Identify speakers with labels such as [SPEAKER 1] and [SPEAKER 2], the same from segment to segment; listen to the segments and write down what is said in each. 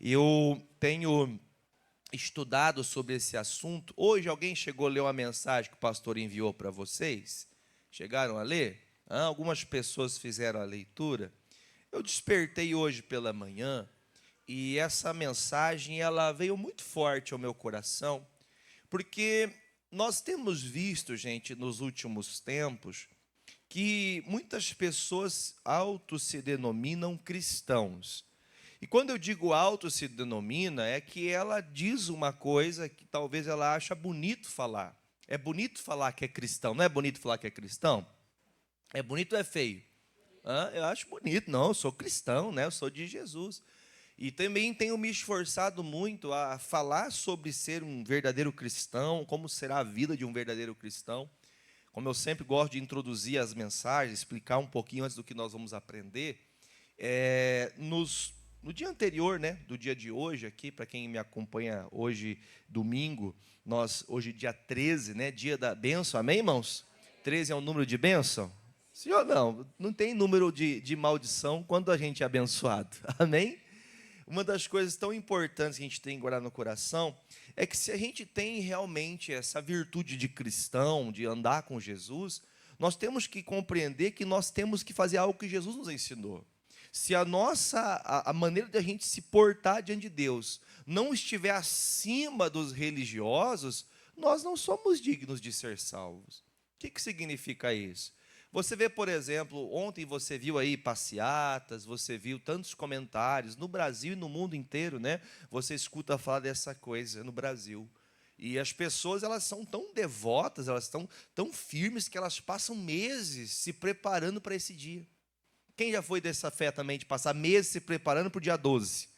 [SPEAKER 1] Eu tenho estudado sobre esse assunto. Hoje alguém chegou a ler uma mensagem que o pastor enviou para vocês? Chegaram a ler? Algumas pessoas fizeram a leitura. Eu despertei hoje pela manhã e essa mensagem ela veio muito forte ao meu coração, porque nós temos visto, gente, nos últimos tempos, que muitas pessoas se denominam cristãos. E quando eu digo auto se denomina, é que ela diz uma coisa que talvez ela acha bonito falar. É bonito falar que é cristão, não é bonito falar que é cristão? É bonito ou é feio? Eu acho bonito, não, eu sou cristão, né? Eu sou de Jesus. E também tenho me esforçado muito a falar sobre ser um verdadeiro cristão, como será a vida de um verdadeiro cristão. Como eu sempre gosto de introduzir as mensagens, explicar um pouquinho antes do que nós vamos aprender, no dia anterior, né, do dia de hoje aqui, para quem me acompanha hoje, domingo, hoje dia 13, né, dia da bênção, amém, irmãos? 13 é um número de bênção? Sim ou não? Não tem número de maldição quando a gente é abençoado, amém? Uma das coisas tão importantes que a gente tem que guardar no coração é que se a gente tem realmente essa virtude de cristão, de andar com Jesus, nós temos que compreender que nós temos que fazer algo que Jesus nos ensinou. Se a maneira de a gente se portar diante de Deus não estiver acima dos religiosos, nós não somos dignos de ser salvos. O que significa isso? Você vê, por exemplo, ontem você viu aí passeatas, você viu tantos comentários, no Brasil e no mundo inteiro, né? Você escuta falar dessa coisa no Brasil. E as pessoas, elas são tão devotas, elas estão tão firmes que elas passam meses se preparando para esse dia. Quem já foi dessa fé também, de passar meses se preparando para o dia 12?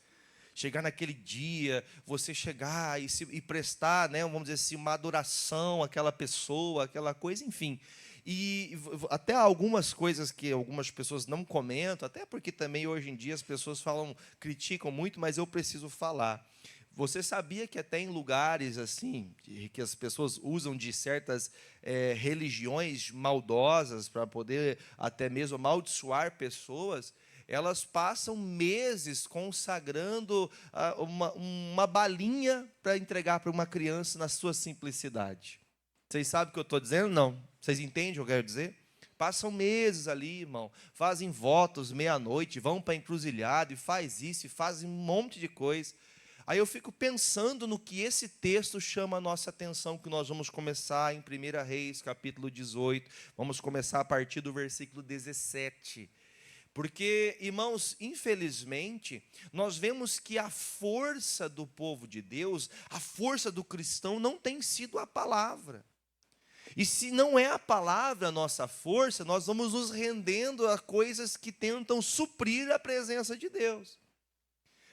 [SPEAKER 1] Chegar naquele dia, você chegar e prestar, né, vamos dizer assim, uma adoração àquela pessoa, aquela coisa, enfim. E até algumas coisas que algumas pessoas não comentam, até porque também hoje em dia as pessoas criticam muito, mas eu preciso falar. Você sabia que até em lugares assim, que as pessoas usam de certas religiões maldosas para poder até mesmo amaldiçoar pessoas, elas passam meses consagrando uma balinha para entregar para uma criança na sua simplicidade. Vocês sabem o que eu estou dizendo? Não. Vocês entendem o que eu quero dizer? Passam meses ali, irmão, fazem votos meia-noite, vão para a encruzilhada e faz isso, e fazem um monte de coisa. Aí eu fico pensando no que esse texto chama a nossa atenção, que nós vamos começar em 1 Reis, capítulo 18, vamos começar a partir do versículo 17. Porque, irmãos, infelizmente, nós vemos que a força do povo de Deus, a força do cristão não tem sido a palavra. E se não é a palavra a nossa força, nós vamos nos rendendo a coisas que tentam suprir a presença de Deus.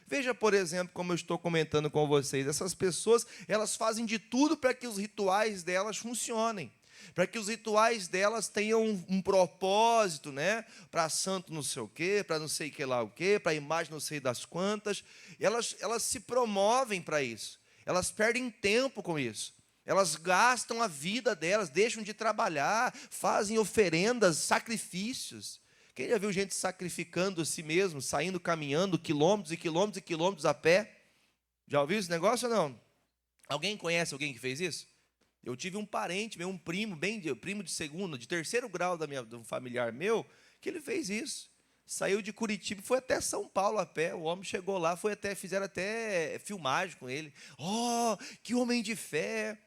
[SPEAKER 1] Veja, por exemplo, como eu estou comentando com vocês, essas pessoas, elas fazem de tudo para que os rituais delas funcionem, para que os rituais delas tenham um propósito, né? Para santo não sei o quê, para não sei que lá o quê, para imagem não sei das quantas. Elas se promovem para isso, elas perdem tempo com isso. Elas gastam a vida delas, deixam de trabalhar, fazem oferendas, sacrifícios. Quem já viu gente sacrificando a si mesmo, saindo, caminhando quilômetros e quilômetros e quilômetros a pé? Já ouviu esse negócio ou não? Alguém conhece alguém que fez isso? Eu tive um parente, um primo, primo de segundo, de terceiro grau de um familiar meu, que ele fez isso. Saiu de Curitiba e foi até São Paulo a pé. O homem chegou lá, fizeram até filmagem com ele. Oh, que homem de fé!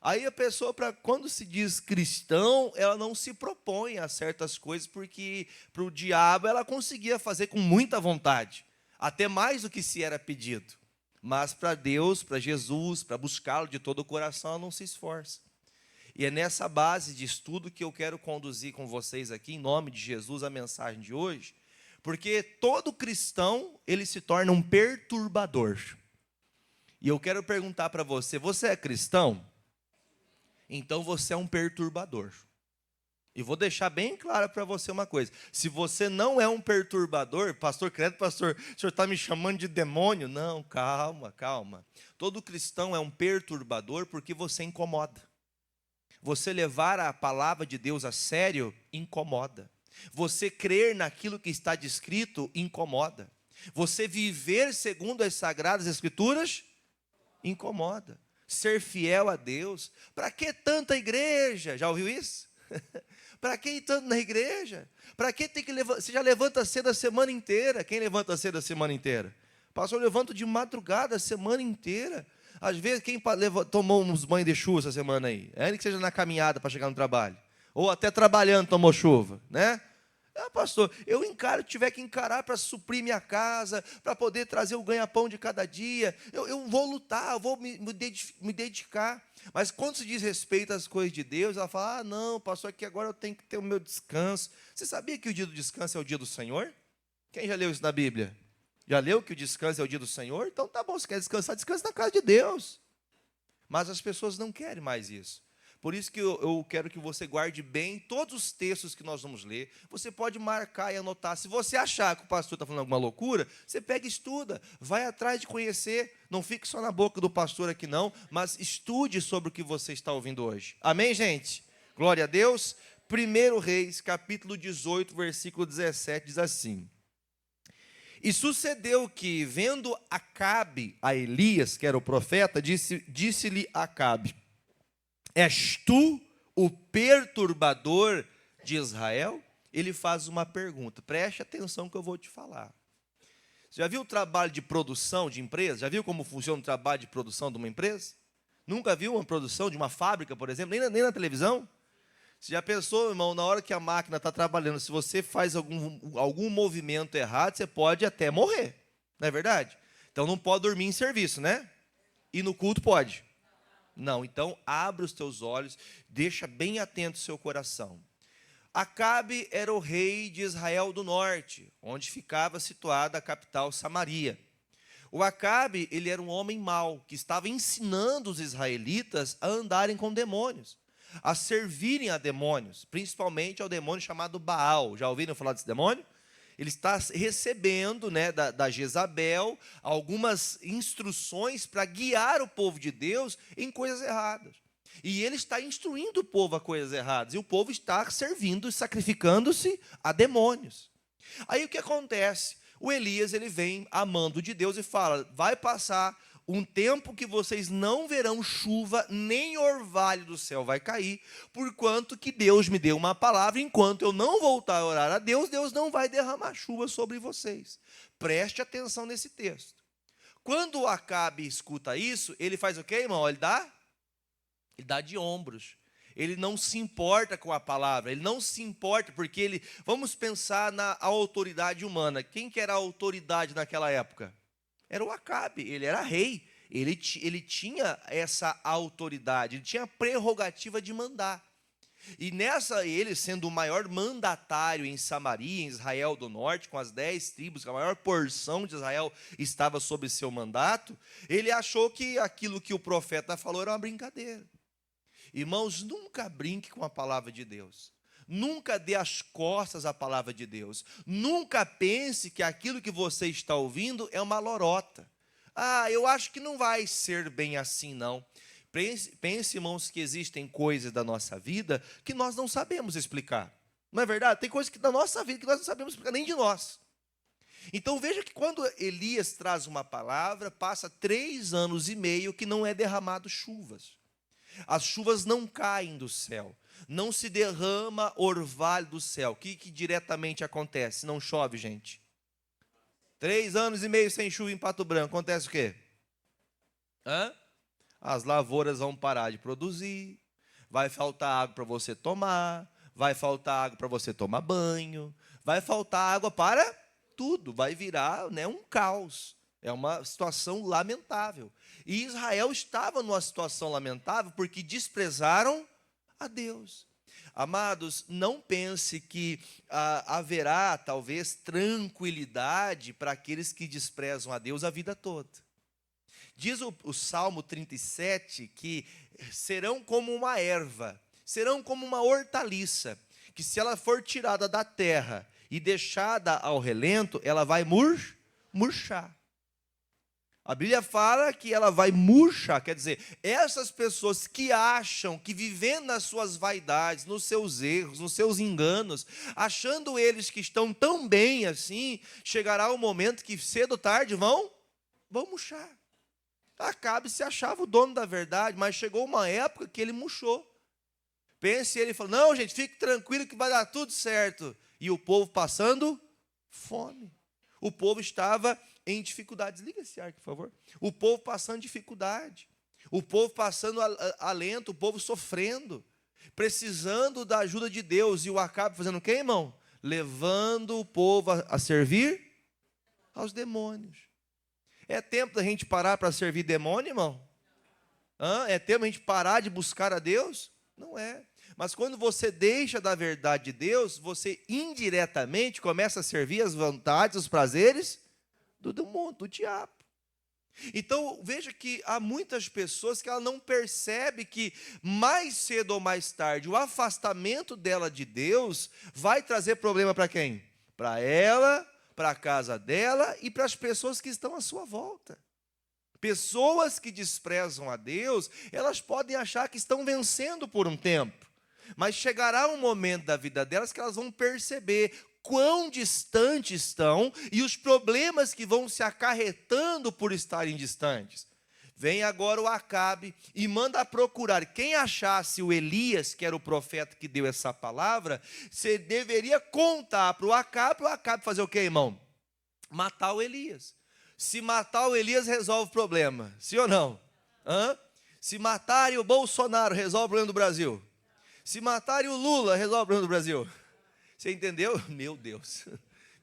[SPEAKER 1] Aí a pessoa, quando se diz cristão, ela não se propõe a certas coisas, porque para o diabo ela conseguia fazer com muita vontade, até mais do que se era pedido. Mas para Deus, para Jesus, para buscá-lo de todo o coração, ela não se esforça. E é nessa base de estudo que eu quero conduzir com vocês aqui, em nome de Jesus, a mensagem de hoje, porque todo cristão, ele se torna um perturbador. E eu quero perguntar para você, você é cristão? Então você é um perturbador. E vou deixar bem claro para você uma coisa: se você não é um perturbador, pastor, credo, pastor, o senhor está me chamando de demônio? Não, calma, calma. Todo cristão é um perturbador porque você incomoda. Você levar a palavra de Deus a sério incomoda. Você crer naquilo que está descrito incomoda. Você viver segundo as Sagradas Escrituras incomoda. Ser fiel a Deus. Para que tanta igreja? Já ouviu isso? Para que ir tanto na igreja? Para que tem que levantar? Você já levanta cedo a semana inteira. Quem levanta cedo a semana inteira? Pastor, eu levanto de madrugada a semana inteira. Às vezes, quem tomou uns banhos de chuva essa semana aí? É ele que seja na caminhada para chegar no trabalho. Ou até trabalhando tomou chuva, né? Ah, pastor, eu encaro, tiver que encarar para suprir minha casa, para poder trazer o ganha-pão de cada dia. Eu vou lutar, eu vou me dedicar. Mas quando se diz respeito às coisas de Deus, ela fala, não, pastor, aqui agora eu tenho que ter o meu descanso. Você sabia que o dia do descanso é o dia do Senhor? Quem já leu isso na Bíblia? Já leu que o descanso é o dia do Senhor? Então tá bom, se quer descansar, descansa na casa de Deus. Mas as pessoas não querem mais isso. Por isso que eu quero que você guarde bem todos os textos que nós vamos ler. Você pode marcar e anotar. Se você achar que o pastor está falando alguma loucura, você pega e estuda. Vai atrás de conhecer. Não fique só na boca do pastor aqui não, mas estude sobre o que você está ouvindo hoje. Amém, gente? Glória a Deus. 1 Reis, capítulo 18, versículo 17, diz assim. E sucedeu que, vendo Acabe a Elias, que era o profeta, disse-lhe Acabe, és tu o perturbador de Israel? Ele faz uma pergunta, preste atenção que eu vou te falar. Você já viu o trabalho de produção de empresa? Já viu como funciona o trabalho de produção de uma empresa? Nunca viu uma produção de uma fábrica, por exemplo, nem na televisão? Você já pensou, irmão, na hora que a máquina está trabalhando, se você faz algum movimento errado, você pode até morrer, não é verdade? Então não pode dormir em serviço, né? E no culto pode. Não, então abre os teus olhos, deixa bem atento o seu coração. Acabe era o rei de Israel do norte, onde ficava situada a capital Samaria. O Acabe, ele era um homem mau, que estava ensinando os israelitas a andarem com demônios, a servirem a demônios, principalmente ao demônio chamado Baal. Já ouviram falar desse demônio? Ele está recebendo, né, da Jezabel algumas instruções para guiar o povo de Deus em coisas erradas. E ele está instruindo o povo a coisas erradas. E o povo está servindo, sacrificando-se a demônios. Aí o que acontece? O Elias, ele vem amando de Deus e fala, vai passar um tempo que vocês não verão chuva, nem orvalho do céu vai cair, porquanto que Deus me deu uma palavra, enquanto eu não voltar a orar a Deus, Deus não vai derramar chuva sobre vocês. Preste atenção nesse texto. Quando o Acabe escuta isso, ele faz o quê, irmão? Ele dá de ombros. Ele não se importa com a palavra, ele não se importa, porque vamos pensar na autoridade humana. Quem que era a autoridade naquela época? Era o Acabe, ele era rei, ele tinha essa autoridade, ele tinha a prerrogativa de mandar. E ele sendo o maior mandatário em Samaria, em Israel do norte, com as 10 tribos, a maior porção de Israel estava sob seu mandato, ele achou que aquilo que o profeta falou era uma brincadeira. Irmãos, nunca brinque com a palavra de Deus. Nunca dê as costas à palavra de Deus. Nunca pense que aquilo que você está ouvindo é uma lorota. Ah, eu acho que não vai ser bem assim, não. Pense, irmãos, que existem coisas da nossa vida que nós não sabemos explicar. Não é verdade? Tem coisas da nossa vida que nós não sabemos explicar, nem de nós. Então veja que quando Elias traz uma palavra, passa 3 anos e meio que não é derramado chuvas. As chuvas não caem do céu. Não se derrama orvalho do céu. O que diretamente acontece? Não chove, gente. 3 anos e meio sem chuva em Pato Branco. Acontece o quê? As lavouras vão parar de produzir. Vai faltar água para você tomar. Vai faltar água para você tomar banho. Vai faltar água para tudo. Vai virar, né, um caos. É uma situação lamentável. E Israel estava numa situação lamentável porque desprezaram a Deus. Amados, não pense que haverá talvez tranquilidade para aqueles que desprezam a Deus a vida toda. Diz o Salmo 37 que serão como uma erva, serão como uma hortaliça, que se ela for tirada da terra e deixada ao relento, ela vai murchar. A Bíblia fala que ela vai murchar, quer dizer, essas pessoas que acham que vivendo nas suas vaidades, nos seus erros, nos seus enganos, achando eles que estão tão bem assim, chegará o momento que cedo ou tarde vão murchar. Acabe se achava o dono da verdade, mas chegou uma época que ele murchou. Pense, ele falou, não gente, fique tranquilo que vai dar tudo certo. E o povo passando fome. O povo estava em dificuldades. Liga esse ar, por favor. O povo passando dificuldade. O povo passando alento, o povo sofrendo. Precisando da ajuda de Deus. E o Acabe fazendo o quê, irmão? Levando o povo a servir aos demônios. É tempo da gente parar para servir demônio, irmão? É tempo da gente parar de buscar a Deus? Não é. Mas quando você deixa da verdade de Deus, você indiretamente começa a servir as vontades, os prazeres do mundo, do diabo. Então, veja que há muitas pessoas que ela não percebe que mais cedo ou mais tarde o afastamento dela de Deus vai trazer problema para quem? Para ela, para a casa dela e para as pessoas que estão à sua volta. Pessoas que desprezam a Deus, elas podem achar que estão vencendo por um tempo, mas chegará um momento da vida delas que elas vão perceber quão distantes estão e os problemas que vão se acarretando por estarem distantes. Vem agora o Acabe e manda procurar. Quem achasse o Elias, que era o profeta que deu essa palavra, você deveria contar para o Acabe fazer o quê, irmão? Matar o Elias. Se matar o Elias, resolve o problema. Sim ou não? Se matarem o Bolsonaro, resolve o problema do Brasil. Se matarem o Lula, resolve o problema do Brasil. Você entendeu? Meu Deus,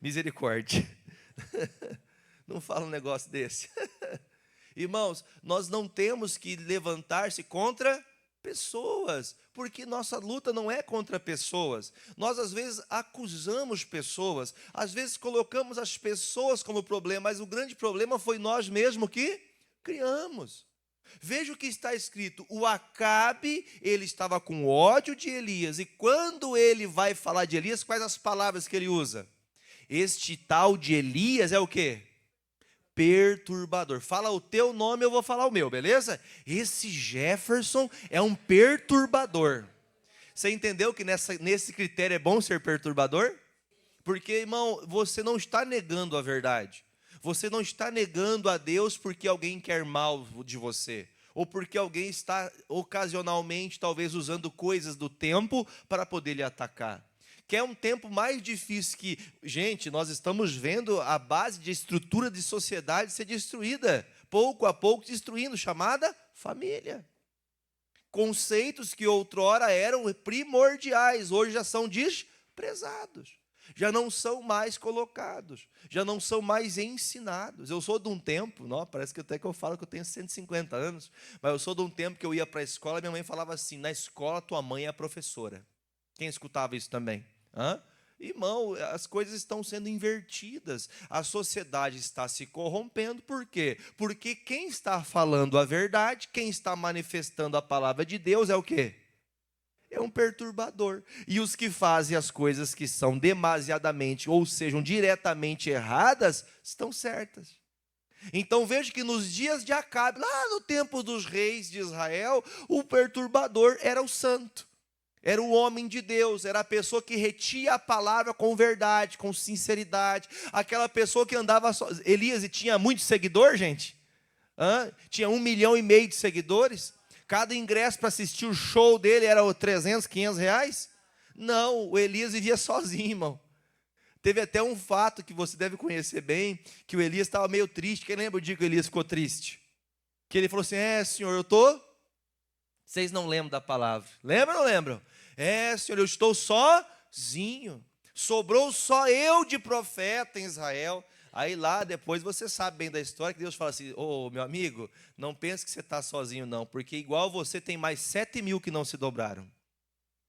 [SPEAKER 1] misericórdia. Não fala um negócio desse. Irmãos, nós não temos que levantar-se contra pessoas, porque nossa luta não é contra pessoas. Nós às vezes acusamos pessoas, às vezes colocamos as pessoas como problema, mas o grande problema foi nós mesmos que criamos. Veja o que está escrito, o Acabe, ele estava com ódio de Elias, e quando ele vai falar de Elias, quais as palavras que ele usa? Este tal de Elias é o quê? Perturbador. Fala o teu nome, eu vou falar o meu, beleza? Esse Jefferson é um perturbador. Você entendeu que nesse critério é bom ser perturbador? Porque, irmão, você não está negando a verdade. Você não está negando a Deus porque alguém quer mal de você. Ou porque alguém está ocasionalmente, talvez, usando coisas do tempo para poder lhe atacar. Que é um tempo mais difícil que, gente, nós estamos vendo a base de estrutura de sociedade ser destruída, pouco a pouco destruindo, chamada família. Conceitos que outrora eram primordiais, hoje já são desprezados. Já não são mais colocados, já não são mais ensinados. Eu sou de um tempo, parece que até que eu falo que eu tenho 150 anos, mas eu sou de um tempo que eu ia para a escola e minha mãe falava assim, na escola tua mãe é a professora. Quem escutava isso também? Irmão, as coisas estão sendo invertidas, a sociedade está se corrompendo, por quê? Porque quem está falando a verdade, quem está manifestando a palavra de Deus é o quê? É um perturbador. E os que fazem as coisas que são demasiadamente, ou sejam diretamente erradas, estão certas. Então veja que nos dias de Acabe, lá no tempo dos reis de Israel, o perturbador era o santo. Era o homem de Deus, era a pessoa que retia a palavra com verdade, com sinceridade. Aquela pessoa que andava só. Elias tinha muito seguidor, gente? Tinha 1,5 milhão de seguidores. Cada ingresso para assistir o show dele era 300, 500 reais? Não, o Elias vivia sozinho, irmão. Teve até um fato que você deve conhecer bem, que o Elias estava meio triste. Quem lembra o dia que o Elias ficou triste? Que ele falou assim, senhor, eu estou... Vocês não lembram da palavra. Lembram ou não lembram? Senhor, eu estou sozinho. Sobrou só eu de profeta em Israel. Aí lá depois você sabe bem da história que Deus fala assim, meu amigo, não pense que você está sozinho não, porque igual você tem mais 7.000 que não se dobraram.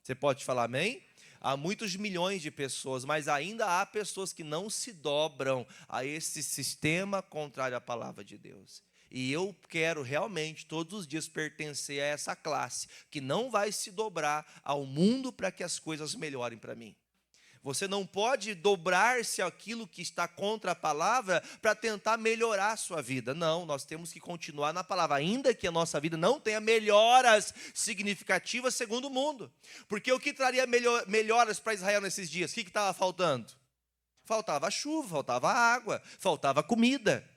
[SPEAKER 1] Você pode falar amém? Há muitos milhões de pessoas, mas ainda há pessoas que não se dobram a esse sistema contrário à palavra de Deus. E eu quero realmente todos os dias pertencer a essa classe, que não vai se dobrar ao mundo para que as coisas melhorem para mim. Você não pode dobrar-se aquilo que está contra a palavra para tentar melhorar a sua vida. Não, nós temos que continuar na palavra, ainda que a nossa vida não tenha melhoras significativas segundo o mundo. Porque o que traria melhoras para Israel nesses dias? O que estava faltando? Faltava chuva, faltava água, faltava comida.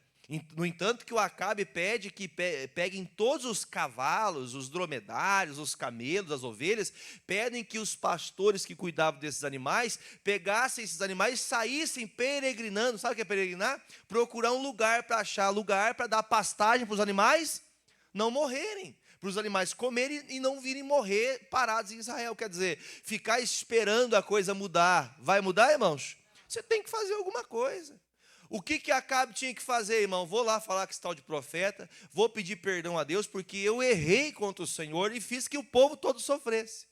[SPEAKER 1] No entanto, que o Acabe pede que peguem todos os cavalos, os dromedários, os camelos, as ovelhas, pedem que os pastores que cuidavam desses animais pegassem esses animais e saíssem peregrinando. Sabe o que é peregrinar? Procurar um lugar para achar lugar para dar pastagem para os animais não morrerem, para os animais comerem e não virem morrer parados em Israel. Quer dizer, ficar esperando a coisa mudar. Vai mudar, irmãos? Você tem que fazer alguma coisa. O que Acabe tinha que fazer, irmão? Vou lá falar com esse tal de profeta, vou pedir perdão a Deus, porque eu errei contra o Senhor e fiz que o povo todo sofresse.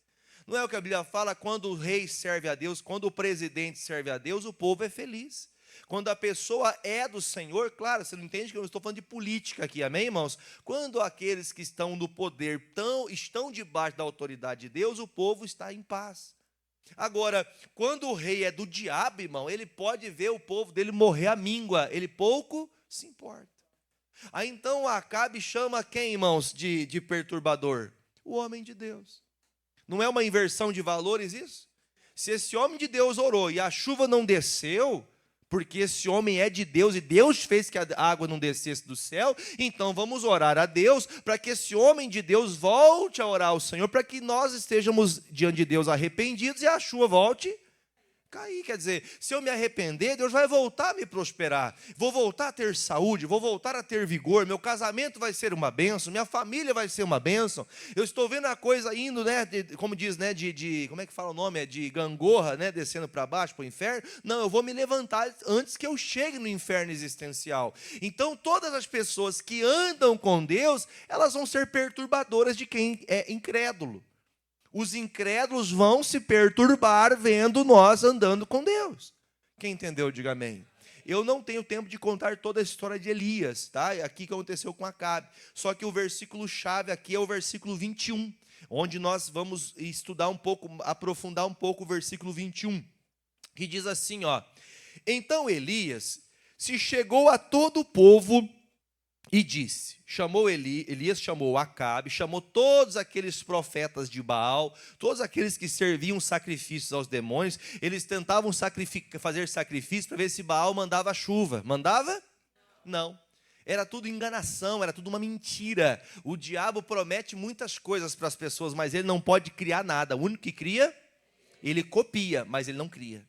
[SPEAKER 1] Não é o que a Bíblia fala? Quando o rei serve a Deus, quando o presidente serve a Deus, o povo é feliz. Quando a pessoa é do Senhor, claro, você não entende que eu estou falando de política aqui, amém, irmãos? Quando aqueles que estão no poder estão debaixo da autoridade de Deus, o povo está em paz. Agora, quando o rei é do diabo, irmão, ele pode ver o povo dele morrer à míngua, ele pouco se importa. Aí então Acabe chama quem, irmãos, de perturbador? O homem de Deus. Não é uma inversão de valores isso? Se esse homem de Deus orou e a chuva não desceu, porque esse homem é de Deus e Deus fez que a água não descesse do céu, então vamos orar a Deus para que esse homem de Deus volte a orar ao Senhor, para que nós estejamos diante de Deus arrependidos e a chuva volte cair. Quer dizer, se eu me arrepender, Deus vai voltar a me prosperar, vou voltar a ter saúde, vou voltar a ter vigor, meu casamento vai ser uma bênção, minha família vai ser uma bênção. Eu estou vendo a coisa indo, né, como diz, né, como é que fala o nome? É de gangorra, né, descendo para baixo, para o inferno. Não, eu vou me levantar antes que eu chegue no inferno existencial. Então, todas as pessoas que andam com Deus, elas vão ser perturbadoras de quem é incrédulo. Os incrédulos vão se perturbar vendo nós andando com Deus. Quem entendeu, diga amém. Eu não tenho tempo de contar toda a história de Elias, tá? Aqui que aconteceu com Acabe. Só que o versículo chave aqui é o versículo 21, onde nós vamos estudar um pouco, aprofundar um pouco o versículo 21, que diz assim, ó: então Elias se chegou a todo o povo e disse, Elias chamou Acabe, chamou todos aqueles profetas de Baal, todos aqueles que serviam sacrifícios aos demônios. Eles tentavam fazer sacrifício para ver se Baal mandava chuva. Mandava? Não. Era tudo enganação, era tudo uma mentira. O diabo promete muitas coisas para as pessoas, mas ele não pode criar nada. O único que cria, ele copia, mas ele não cria.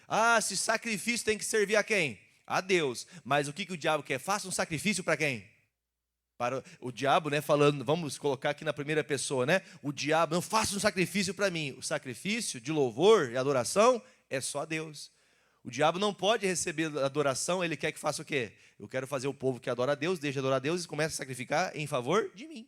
[SPEAKER 1] Ah, se sacrifício tem que servir a quem? A Deus. Mas o que o diabo quer? Faça um sacrifício para quem? Para o diabo, né, falando, vamos colocar aqui na primeira pessoa, né? O diabo, não faça um sacrifício para mim. O sacrifício de louvor e adoração é só a Deus. O diabo não pode receber adoração, ele quer que faça o quê? Eu quero fazer o povo que adora a Deus, deixa de adorar a Deus e começa a sacrificar em favor de mim.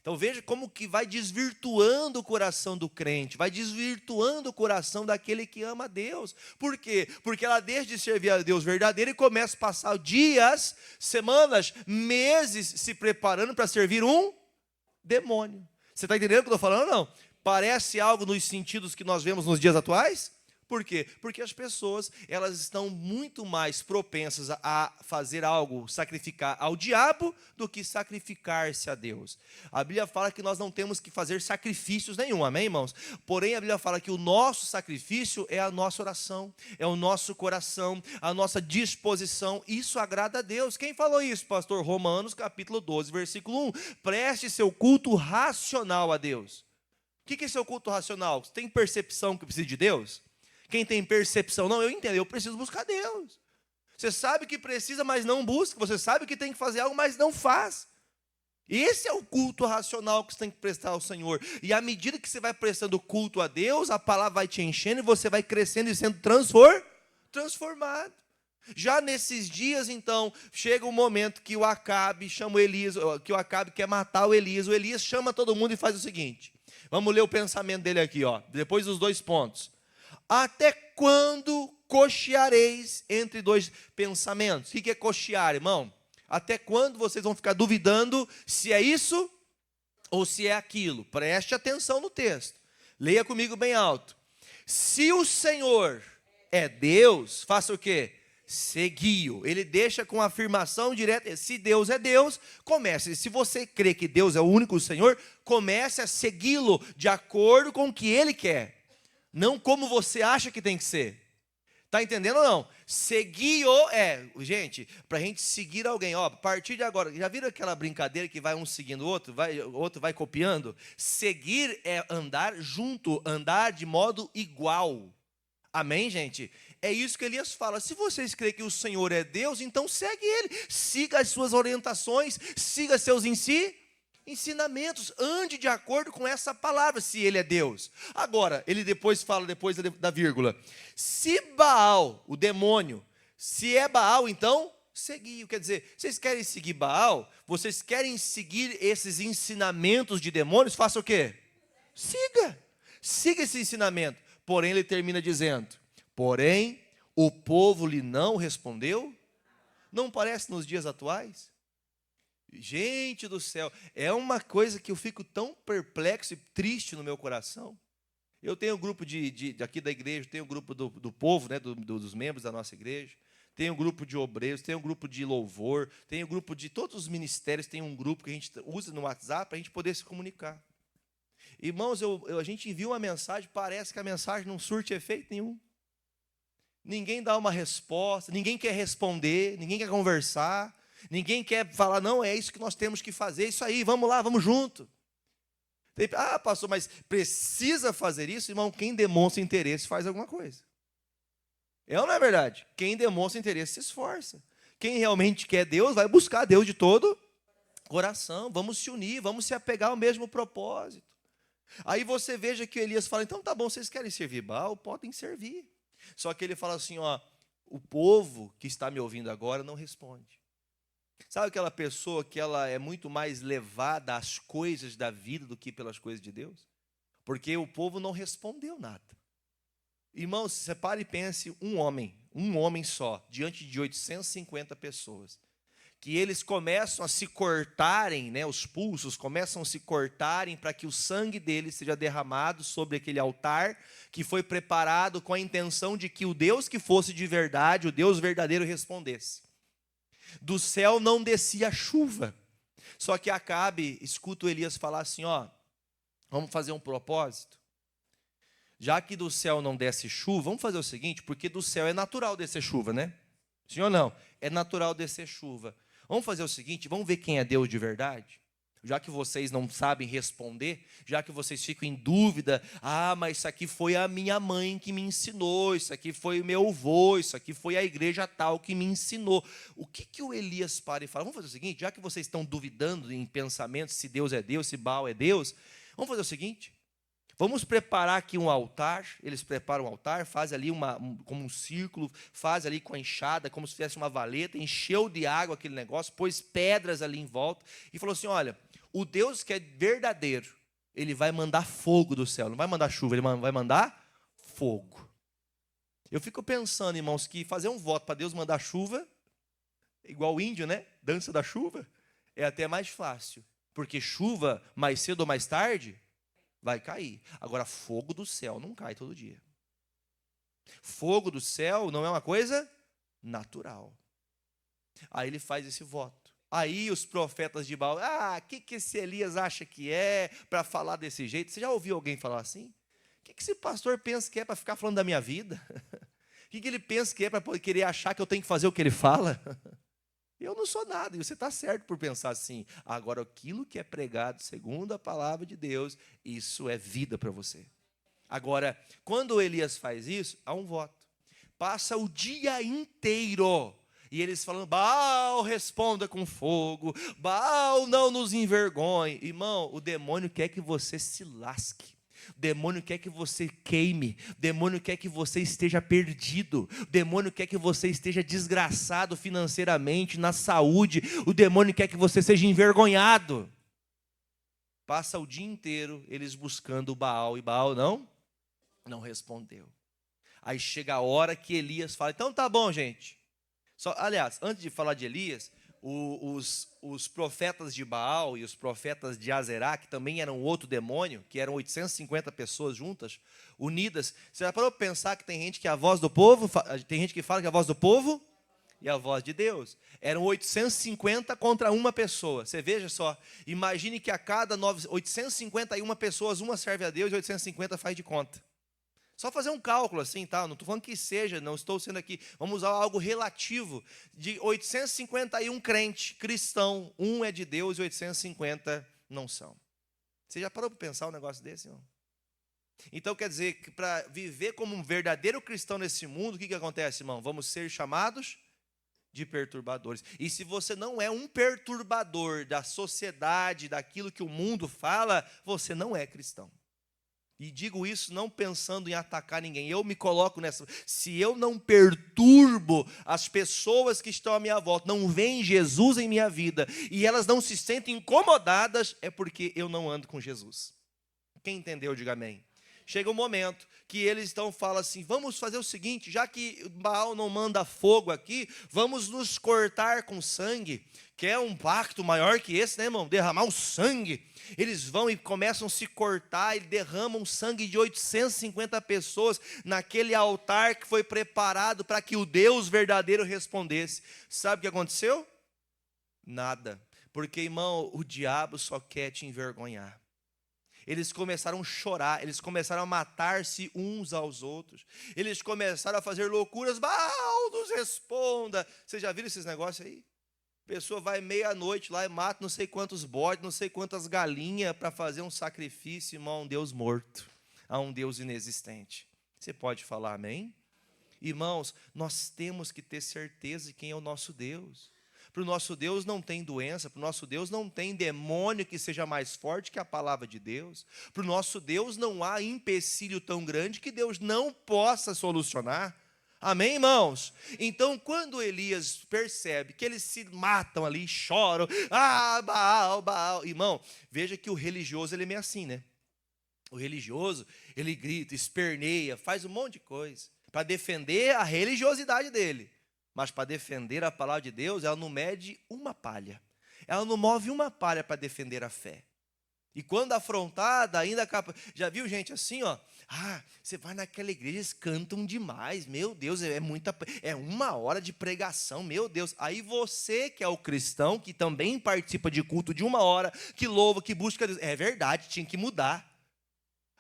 [SPEAKER 1] Então veja como que vai desvirtuando o coração do crente, vai desvirtuando o coração daquele que ama a Deus. Por quê? Porque ela deixa de servir a Deus verdadeiro e começa a passar dias, semanas, meses se preparando para servir um demônio. Você está entendendo o que eu estou falando ou não? Parece algo nos sentidos que nós vemos nos dias atuais? Por quê? Porque as pessoas, elas estão muito mais propensas a fazer algo, sacrificar ao diabo, do que sacrificar-se a Deus. A Bíblia fala que nós não temos que fazer sacrifícios nenhum, amém, irmãos? Porém, a Bíblia fala que o nosso sacrifício é a nossa oração, é o nosso coração, a nossa disposição. Isso agrada a Deus. Quem falou isso, pastor? Romanos, capítulo 12, versículo 1. Preste seu culto racional a Deus. O que é seu culto racional? Você tem percepção que precisa de Deus? Quem tem percepção, não, eu entendo, eu preciso buscar Deus. Você sabe que precisa, mas não busca. Você sabe que tem que fazer algo, mas não faz. Esse é o culto racional que você tem que prestar ao Senhor. E à medida que você vai prestando culto a Deus, a palavra vai te enchendo e você vai crescendo e sendo transformado. Já nesses dias, então, chega o momento que o Acabe chama o Elias, que o Acabe quer matar o Elias chama todo mundo e faz o seguinte. Vamos ler o pensamento dele aqui, ó, depois dos 2 pontos. Até quando cocheareis entre 2 pensamentos? O que é cochear, irmão? Até quando vocês vão ficar duvidando se é isso ou se é aquilo? Preste atenção no texto. Leia comigo bem alto. Se o Senhor é Deus, faça o quê? Segui-o. Ele deixa com afirmação direta. Se Deus é Deus, comece. Se você crê que Deus é o único Senhor, comece a segui-lo de acordo com o que Ele quer. Não como você acha que tem que ser. Está entendendo ou não? Seguir-o gente, para a gente seguir alguém, a partir de agora, já viram aquela brincadeira que vai um seguindo o outro vai copiando? Seguir é andar junto, andar de modo igual. Amém, gente? É isso que Elias fala. Se vocês creem que o Senhor é Deus, então segue Ele. Siga as suas orientações, siga seus ensinamentos. Ande de acordo com essa palavra, se Ele é Deus. Agora, ele depois fala, depois da vírgula. Se Baal, o demônio, se é Baal, então seguiu. Quer dizer, vocês querem seguir Baal? Vocês querem seguir esses ensinamentos de demônios? Faça o quê? Siga esse ensinamento. Porém, ele termina dizendo, porém, o povo lhe não respondeu. Não parece nos dias atuais? Gente do céu, é uma coisa que eu fico tão perplexo e triste no meu coração. Eu tenho um grupo aqui da igreja, tenho um grupo do povo, né, dos membros da nossa igreja, tenho um grupo de obreiros, tenho um grupo de louvor, tenho um grupo de todos os ministérios, tem um grupo que a gente usa no WhatsApp para a gente poder se comunicar. Irmãos, a gente envia uma mensagem, parece que a mensagem não surte efeito nenhum. Ninguém dá uma resposta, ninguém quer responder, ninguém quer conversar, ninguém quer falar, não, é isso que nós temos que fazer, isso aí, vamos lá, vamos junto. Pastor, mas precisa fazer isso? Irmão, quem demonstra interesse faz alguma coisa. É ou não é verdade? Quem demonstra interesse se esforça. Quem realmente quer Deus, vai buscar Deus de todo coração. Vamos se unir, vamos se apegar ao mesmo propósito. Aí você veja que Elias fala, então tá bom, vocês querem servir Baal? Podem servir. Só que ele fala assim, o povo que está me ouvindo agora não responde. Sabe aquela pessoa que ela é muito mais levada às coisas da vida do que pelas coisas de Deus? Porque o povo não respondeu nada. Irmãos, separe e pense um homem só, diante de 850 pessoas. Que eles começam a se cortarem, né, os pulsos começam a se cortarem para que o sangue deles seja derramado sobre aquele altar que foi preparado com a intenção de que o Deus que fosse de verdade, o Deus verdadeiro respondesse. Do céu não descia chuva, só que Acabe escuta o Elias falar assim, vamos fazer um propósito. Já que do céu não desce chuva, vamos fazer o seguinte, porque do céu é natural descer chuva, né? Sim ou não? É natural descer chuva. Vamos fazer o seguinte, vamos ver quem é Deus de verdade? Já que vocês não sabem responder, já que vocês ficam em dúvida, mas isso aqui foi a minha mãe que me ensinou, isso aqui foi o meu avô, isso aqui foi a igreja tal que me ensinou. O que o Elias para e fala? Vamos fazer o seguinte, já que vocês estão duvidando em pensamentos se Deus é Deus, se Baal é Deus, vamos fazer o seguinte, vamos preparar aqui um altar. Eles preparam um altar, fazem ali como um círculo, fazem ali com a enxada, como se fizesse uma valeta, encheu de água aquele negócio, pôs pedras ali em volta e falou assim, olha, o Deus que é verdadeiro, Ele vai mandar fogo do céu, não vai mandar chuva, Ele vai mandar fogo. Eu fico pensando, irmãos, que fazer um voto para Deus mandar chuva, igual o índio, né? Dança da chuva, é até mais fácil, porque chuva, mais cedo ou mais tarde, vai cair. Agora, fogo do céu não cai todo dia. Fogo do céu não é uma coisa natural. Aí ele faz esse voto. Aí os profetas de Baal, que esse Elias acha que é para falar desse jeito? Você já ouviu alguém falar assim? O que esse pastor pensa que é para ficar falando da minha vida? O que ele pensa que é para querer achar que eu tenho que fazer o que ele fala? Eu não sou nada, e você está certo por pensar assim. Agora, aquilo que é pregado segundo a palavra de Deus, isso é vida para você. Agora, quando Elias faz isso, há um voto. Passa o dia inteiro, e eles falando, Baal, responda com fogo, Baal, não nos envergonhe. Irmão, o demônio quer que você se lasque. O demônio quer que você queime, o demônio quer que você esteja perdido, o demônio quer que você esteja desgraçado financeiramente, na saúde, o demônio quer que você seja envergonhado. Passa o dia inteiro eles buscando o Baal, e Baal não respondeu. Aí chega a hora que Elias fala, então tá bom, gente. Aliás, antes de falar de Elias, os profetas de Baal e os profetas de Azerá, que também eram outro demônio, que eram 850 pessoas juntas, unidas. Você já parou para pensar que tem gente que é a voz do povo, tem gente que fala que é a voz do povo e a voz de Deus. Eram 850 contra uma pessoa. Você veja só, imagine que a cada 851 pessoas, uma serve a Deus e 850 faz de conta. Só fazer um cálculo assim, tá? Não estou falando que seja, não estou sendo aqui. Vamos usar algo relativo. De 851 crente, cristão, um é de Deus e 850 não são. Você já parou para pensar um negócio desse, irmão? Então quer dizer que para viver como um verdadeiro cristão nesse mundo, o que acontece, irmão? Vamos ser chamados de perturbadores. E se você não é um perturbador da sociedade, daquilo que o mundo fala, você não é cristão. E digo isso não pensando em atacar ninguém. Eu me coloco nessa. Se eu não perturbo as pessoas que estão à minha volta, não veem Jesus em minha vida, e elas não se sentem incomodadas, é porque eu não ando com Jesus. Quem entendeu, diga amém. Chega um momento que eles então falam assim, vamos fazer o seguinte, já que Baal não manda fogo aqui, vamos nos cortar com sangue, que é um pacto maior que esse, né, irmão? Derramar o sangue. Eles vão e começam a se cortar e derramam sangue de 850 pessoas naquele altar que foi preparado para que o Deus verdadeiro respondesse. Sabe o que aconteceu? Nada. Porque, irmão, o diabo só quer te envergonhar. Eles começaram a chorar, eles começaram a matar-se uns aos outros. Eles começaram a fazer loucuras. Baal, nos responda. Vocês já viram esses negócios aí? A pessoa vai meia-noite lá e mata não sei quantos bodes, não sei quantas galinhas para fazer um sacrifício, irmão, a um Deus morto, a um Deus inexistente. Você pode falar amém? Irmãos, nós temos que ter certeza de quem é o nosso Deus. Para o nosso Deus não tem doença, para o nosso Deus não tem demônio que seja mais forte que a palavra de Deus. Para o nosso Deus não há empecilho tão grande que Deus não possa solucionar. Amém, irmãos? Então, quando Elias percebe que eles se matam ali, choram, Baal, Baal. Irmão, veja que o religioso ele é meio assim, né? O religioso, ele grita, esperneia, faz um monte de coisa para defender a religiosidade dele. Mas para defender a palavra de Deus, ela não mede uma palha. Ela não move uma palha para defender a fé. E quando afrontada, ainda já viu gente assim, ó? Você vai naquela igreja, eles cantam demais, meu Deus, é 1 hora de pregação, meu Deus. Aí você que é o cristão, que também participa de culto de 1 hora, que louva, que busca Deus, é verdade, tinha que mudar.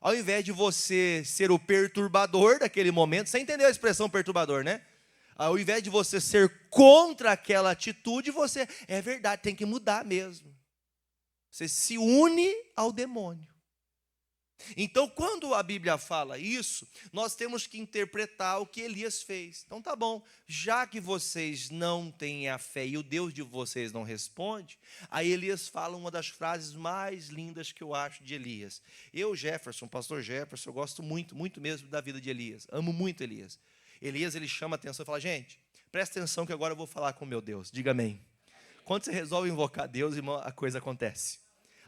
[SPEAKER 1] Ao invés de você ser o perturbador daquele momento, você entendeu a expressão perturbador, né? Ao invés de você ser contra aquela atitude, você, é verdade, tem que mudar mesmo. Você se une ao demônio. Então, quando a Bíblia fala isso, nós temos que interpretar o que Elias fez. Então, tá bom, já que vocês não têm a fé e o Deus de vocês não responde, aí Elias fala uma das frases mais lindas que eu acho de Elias. Eu, Jefferson, pastor Jefferson, eu gosto muito, muito mesmo da vida de Elias. Amo muito Elias. Elias, ele chama a atenção e fala, gente, presta atenção que agora eu vou falar com o meu Deus. Diga amém. Quando você resolve invocar Deus, irmão, a coisa acontece.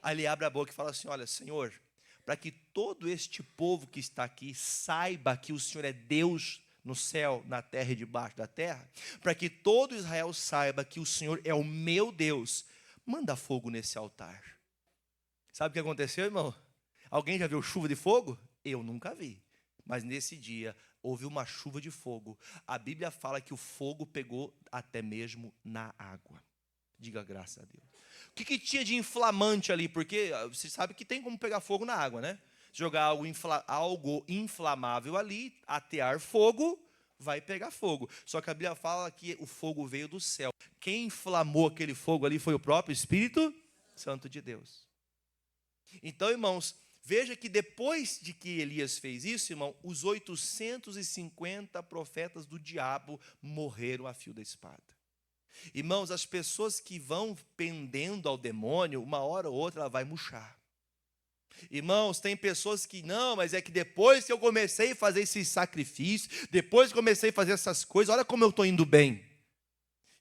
[SPEAKER 1] Aí ele abre a boca e fala assim, olha, Senhor, para que todo este povo que está aqui saiba que o Senhor é Deus no céu, na terra e debaixo da terra, para que todo Israel saiba que o Senhor é o meu Deus, manda fogo nesse altar. Sabe o que aconteceu, irmão? Alguém já viu chuva de fogo? Eu nunca vi. Mas nesse dia houve uma chuva de fogo. A Bíblia fala que o fogo pegou até mesmo na água. Diga graças a Deus. O que tinha de inflamante ali? Porque você sabe que tem como pegar fogo na água, né? Jogar algo inflamável ali, atear fogo, vai pegar fogo. Só que a Bíblia fala que o fogo veio do céu. Quem inflamou aquele fogo ali foi o próprio Espírito Santo de Deus. Então, irmãos, veja que depois de que Elias fez isso, irmão, os 850 profetas do diabo morreram a fio da espada. Irmãos, as pessoas que vão pendendo ao demônio, uma hora ou outra ela vai murchar. Irmãos, tem pessoas que não, mas é que depois que eu comecei a fazer esses sacrifícios, depois que comecei a fazer essas coisas, olha como eu estou indo bem.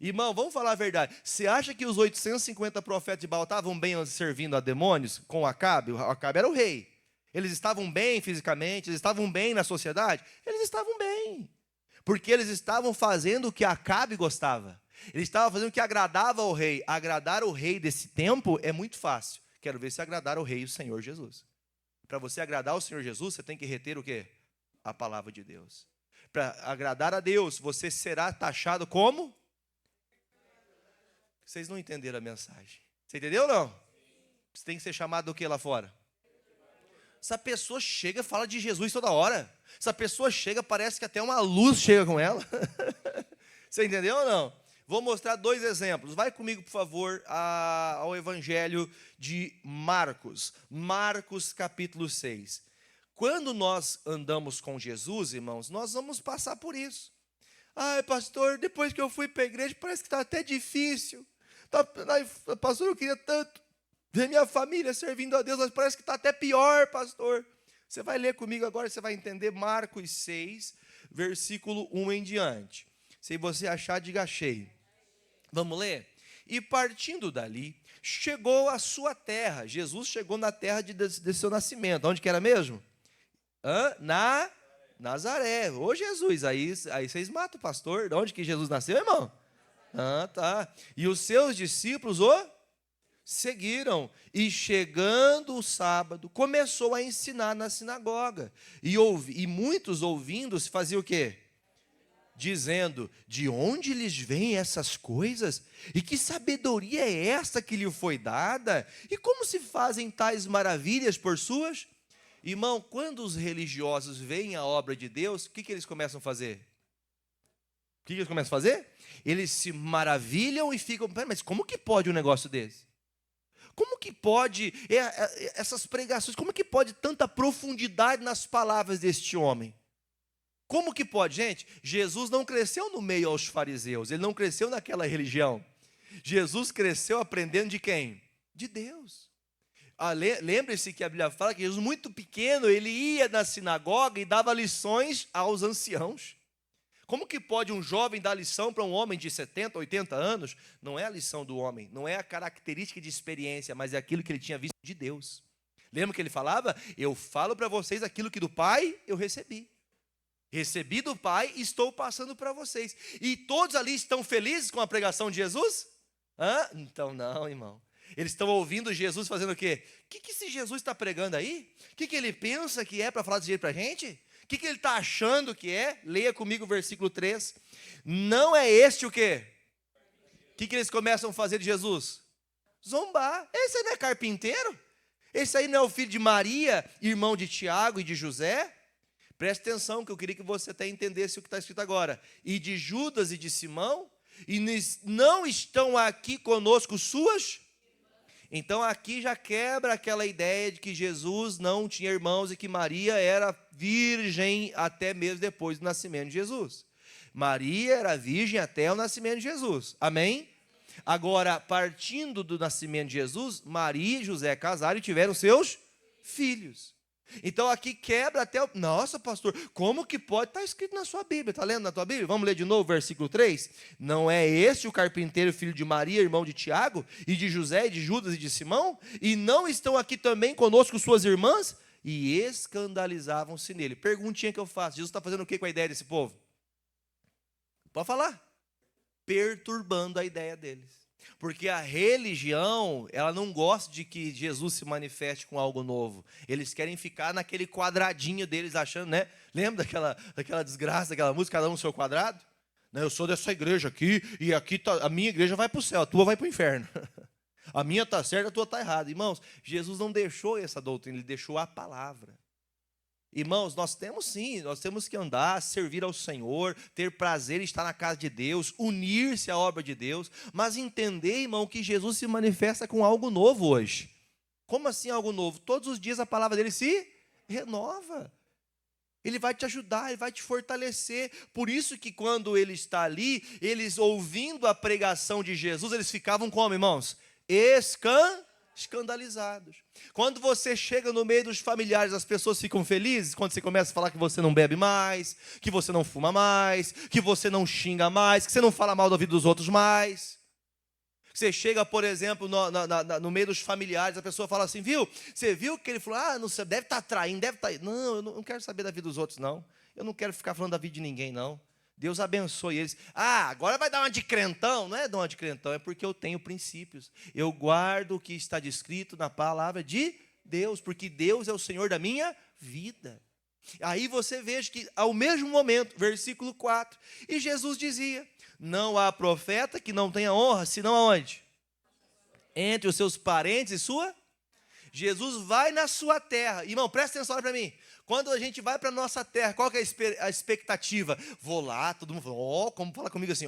[SPEAKER 1] Irmão, vamos falar a verdade. Você acha que os 850 profetas de Baal estavam bem servindo a demônios com Acabe? O Acabe era o rei. Eles estavam bem fisicamente, eles estavam bem na sociedade? Eles estavam bem. Porque eles estavam fazendo o que Acabe gostava. Ele estava fazendo o que agradava ao rei. Agradar o rei desse tempo é muito fácil. Quero ver se agradar o rei, o Senhor Jesus. Para você agradar o Senhor Jesus, você tem que reter o quê? A palavra de Deus. Para agradar a Deus, você será taxado como? Vocês não entenderam a mensagem. Você entendeu ou não? Você tem que ser chamado do que lá fora? Essa pessoa chega e fala de Jesus toda hora. Essa pessoa chega, parece que até uma luz chega com ela. Você entendeu ou não? Vou mostrar 2 exemplos. Vai comigo, por favor, ao Evangelho de Marcos. Marcos, capítulo 6. Quando nós andamos com Jesus, irmãos, nós vamos passar por isso. Ai, pastor, depois que eu fui para a igreja, parece que está até difícil. Pastor, eu queria tanto ver minha família servindo a Deus, mas parece que está até pior, pastor. Você vai ler comigo agora, você vai entender Marcos 6, versículo 1 em diante. Se você achar, diga achei. Vamos ler? E partindo dali, chegou à sua terra. Jesus chegou na terra de seu nascimento. Onde que era mesmo? Na Nazaré. Ô Jesus, aí vocês matam o pastor. De onde que Jesus nasceu, irmão? Tá. E os seus discípulos o seguiram. E chegando o sábado, começou a ensinar na sinagoga. E muitos ouvindo se faziam o quê? Dizendo, de onde lhes vêm essas coisas? E que sabedoria é esta que lhe foi dada? E como se fazem tais maravilhas por suas? Irmão, quando os religiosos veem a obra de Deus, o que eles começam a fazer? O que eles começam a fazer? Eles se maravilham e ficam, mas como que pode um negócio desse? Como que pode essas pregações, como que pode tanta profundidade nas palavras deste homem? Como que pode, gente? Jesus não cresceu no meio aos fariseus, ele não cresceu naquela religião. Jesus cresceu aprendendo de quem? De Deus. Lembre-se que a Bíblia fala que Jesus, muito pequeno, ele ia na sinagoga e dava lições aos anciãos. Como que pode um jovem dar lição para um homem de 70, 80 anos? Não é a lição do homem, não é a característica de experiência, mas é aquilo que ele tinha visto de Deus. Lembra que ele falava? Eu falo para vocês aquilo que do Pai eu recebi. Recebi do Pai e estou passando para vocês. E todos ali estão felizes com a pregação de Jesus? Então não, irmão. Eles estão ouvindo Jesus fazendo o quê? O que esse Jesus está pregando aí? O que ele pensa que é para falar desse jeito para a gente? O que ele está achando que é? Leia comigo o versículo 3. Não é este o quê? O que eles começam a fazer de Jesus? Zombar. Esse aí não é carpinteiro? Esse aí não é o filho de Maria, irmão de Tiago e de José? Preste atenção, que eu queria que você até entendesse o que está escrito agora. E de Judas e de Simão? E não estão aqui conosco suas? Então aqui já quebra aquela ideia de que Jesus não tinha irmãos e que Maria era virgem até mesmo depois do nascimento de Jesus. Maria era virgem até o nascimento de Jesus. Amém? Agora, partindo do nascimento de Jesus, Maria e José casaram e tiveram seus filhos. Então aqui quebra até Nossa, pastor, como que pode? Está escrito na sua Bíblia, está lendo na tua Bíblia? Vamos ler de novo o versículo 3? Não é este o carpinteiro, filho de Maria, irmão de Tiago, e de José, e de Judas, e de Simão? E não estão aqui também conosco suas irmãs? E escandalizavam-se nele. Perguntinha que eu faço, Jesus está fazendo o que com a ideia desse povo? Pode falar. Perturbando a ideia deles. Porque a religião, ela não gosta de que Jesus se manifeste com algo novo. Eles querem ficar naquele quadradinho deles, achando, né? Lembra daquela desgraça, daquela música, cada um no seu quadrado? Eu sou dessa igreja aqui, e aqui a minha igreja vai para o céu, a tua vai para o inferno. A minha está certa, a tua está errada. Irmãos, Jesus não deixou essa doutrina, ele deixou a palavra. Irmãos, nós temos que andar, servir ao Senhor, ter prazer em estar na casa de Deus, unir-se à obra de Deus, mas entender, irmão, que Jesus se manifesta com algo novo hoje. Como assim algo novo? Todos os dias a palavra dele se renova. Ele vai te ajudar, ele vai te fortalecer. Por isso que quando ele está ali, eles ouvindo a pregação de Jesus, eles ficavam como, irmãos? Escandalizados. Quando você chega no meio dos familiares, as pessoas ficam felizes quando você começa a falar que você não bebe mais, que você não fuma mais, que você não xinga mais, que você não fala mal da vida dos outros mais. Você chega, por exemplo, no meio dos familiares, a pessoa fala assim, viu? Você viu que ele falou, não, você deve estar traindo, deve estar... Não, eu não quero saber da vida dos outros, não. Eu não quero ficar falando da vida de ninguém, não. Deus abençoe eles. Ah, agora vai dar uma de crentão. Não é dar uma de crentão, é porque eu tenho princípios. Eu guardo o que está descrito na palavra de Deus, porque Deus é o Senhor da minha vida. Aí você veja que ao mesmo momento, versículo 4, e Jesus dizia, não há profeta que não tenha honra, senão aonde? Entre os seus parentes e sua. Jesus vai na sua terra. Irmão, presta atenção, olha para mim. Quando a gente vai para a nossa terra, qual que é a expectativa? Vou lá, todo mundo fala, como fala comigo assim,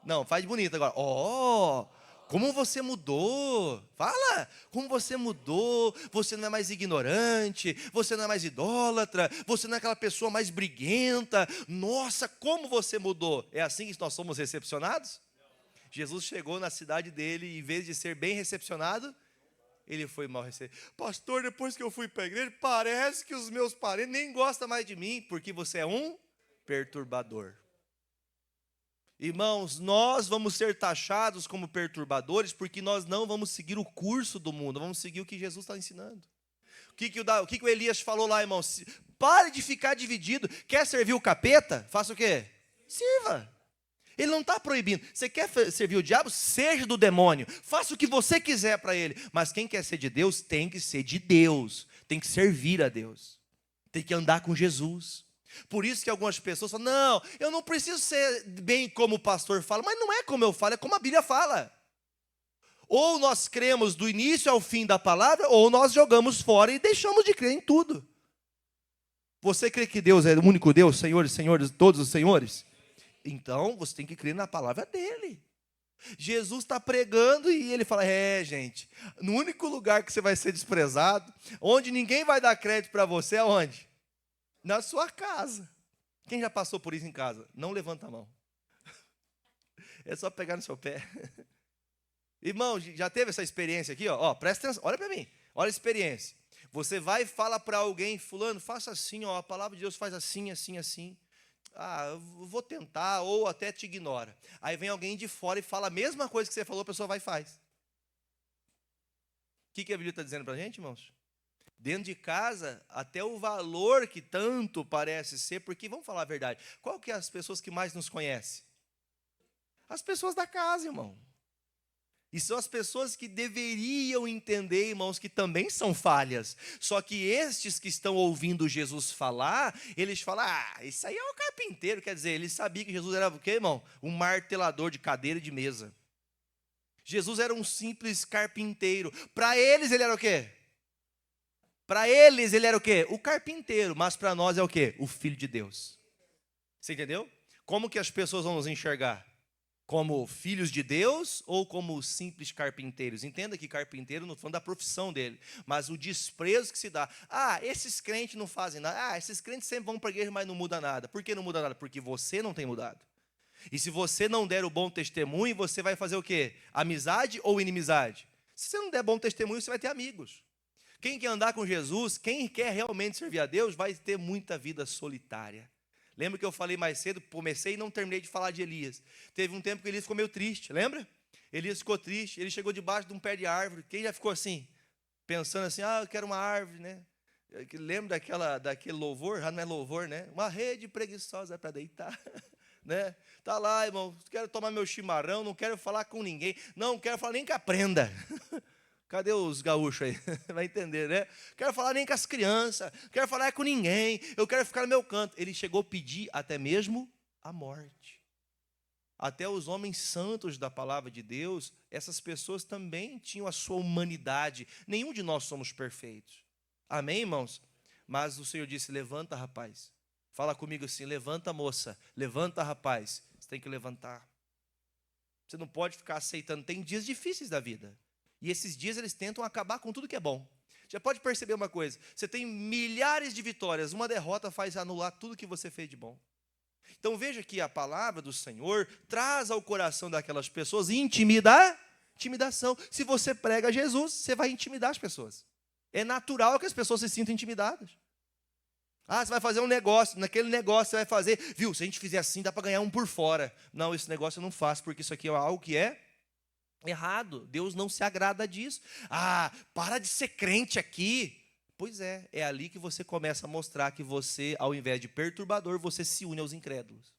[SPEAKER 1] não, faz bonito agora, como você mudou, fala, como você mudou, você não é mais ignorante, você não é mais idólatra, você não é aquela pessoa mais briguenta, nossa, como você mudou. É assim que nós somos recepcionados? Jesus chegou na cidade dele e em vez de ser bem recepcionado, ele foi mal recebido. Pastor, depois que eu fui para a igreja, parece que os meus parentes nem gostam mais de mim, porque você é um perturbador. Irmãos, nós vamos ser taxados como perturbadores, porque nós não vamos seguir o curso do mundo, vamos seguir o que Jesus está ensinando. O que o Elias falou lá, irmãos? Pare de ficar dividido. Quer servir o capeta? Faça o quê? Sirva. Ele não está proibindo. Você quer servir o diabo? Seja do demônio. Faça o que você quiser para ele. Mas quem quer ser de Deus, tem que ser de Deus. Tem que servir a Deus. Tem que andar com Jesus. Por isso que algumas pessoas falam, não, eu não preciso ser bem como o pastor fala. Mas não é como eu falo, é como a Bíblia fala. Ou nós cremos do início ao fim da palavra, ou nós jogamos fora e deixamos de crer em tudo. Você crê que Deus é o único Deus, Senhores, Senhores, todos os senhores? Então, você tem que crer na palavra dele. Jesus está pregando e ele fala, gente, no único lugar que você vai ser desprezado, onde ninguém vai dar crédito para você, é onde? Na sua casa. Quem já passou por isso em casa? Não levanta a mão. É só pegar no seu pé. Irmão, já teve essa experiência aqui? Presta atenção, olha para mim, olha a experiência. Você vai e fala para alguém, fulano, faça assim, a palavra de Deus faz assim, assim, assim. Eu vou tentar, ou até te ignora. Aí vem alguém de fora e fala a mesma coisa que você falou, a pessoa vai e faz. O que a Bíblia está dizendo para a gente, irmãos? Dentro de casa, até o valor que tanto parece ser, porque, vamos falar a verdade, qual que é as pessoas que mais nos conhecem? As pessoas da casa, irmão. E são as pessoas que deveriam entender, irmãos, que também são falhas. Só que estes que estão ouvindo Jesus falar, eles falam, isso aí é um carpinteiro. Quer dizer, eles sabiam que Jesus era o quê, irmão? Um martelador de cadeira e de mesa. Jesus era um simples carpinteiro. Para eles ele era o quê? Para eles ele era o quê? O carpinteiro. Mas para nós é o quê? O Filho de Deus. Você entendeu? Como que as pessoas vão nos enxergar? Como filhos de Deus ou como simples carpinteiros? Entenda que carpinteiro não falando da profissão dele, mas o desprezo que se dá. Esses crentes não fazem nada. Esses crentes sempre vão para a igreja, mas não muda nada. Por que não muda nada? Porque você não tem mudado. E se você não der o bom testemunho, você vai fazer o quê? Amizade ou inimizade? Se você não der bom testemunho, você vai ter amigos. Quem quer andar com Jesus, quem quer realmente servir a Deus, vai ter muita vida solitária. Lembra que eu falei mais cedo, comecei e não terminei de falar de Elias. Teve um tempo que Elias ficou meio triste, lembra? Elias ficou triste, ele chegou debaixo de um pé de árvore. Quem já ficou assim? Pensando assim, eu quero uma árvore, né? Lembra daquele louvor? Já não é louvor, né? Uma rede preguiçosa para deitar, né? Tá lá, irmão, quero tomar meu chimarrão, não quero falar com ninguém, não quero falar nem com a prenda. Cadê os gaúchos aí? Vai entender, né? Quero falar nem com as crianças, quero falar com ninguém, eu quero ficar no meu canto. Ele chegou a pedir até mesmo a morte. Até os homens santos da palavra de Deus, essas pessoas também tinham a sua humanidade. Nenhum de nós somos perfeitos. Amém, irmãos? Mas o Senhor disse, levanta, rapaz. Fala comigo assim, levanta, moça. Levanta, rapaz. Você tem que levantar. Você não pode ficar aceitando. Tem dias difíceis da vida. E esses dias eles tentam acabar com tudo que é bom. Já pode perceber uma coisa. Você tem milhares de vitórias. Uma derrota faz anular tudo que você fez de bom. Então veja que a palavra do Senhor traz ao coração daquelas pessoas intimidação. Se você prega Jesus, você vai intimidar as pessoas. É natural que as pessoas se sintam intimidadas. Você vai fazer um negócio, naquele negócio você vai fazer, viu, se a gente fizer assim, dá para ganhar um por fora. Não, esse negócio eu não faço, porque isso aqui é algo que é errado. Deus não se agrada disso. Para de ser crente aqui. Pois é ali que você começa a mostrar que você, ao invés de perturbador, você se une aos incrédulos.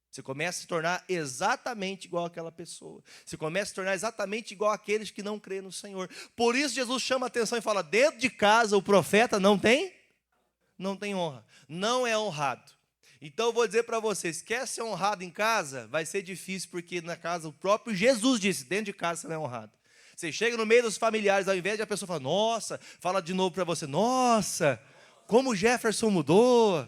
[SPEAKER 1] Você começa a se tornar exatamente igual àquela pessoa. Você começa a se tornar exatamente igual àqueles que não creem no Senhor. Por isso Jesus chama a atenção e fala, dentro de casa o profeta não tem honra, não é honrado. Então eu vou dizer para vocês, quer ser honrado em casa? Vai ser difícil, porque na casa o próprio Jesus disse, dentro de casa você não é honrado. Você chega no meio dos familiares, ao invés de a pessoa falar, nossa, fala de novo para você, nossa, como o Jefferson mudou.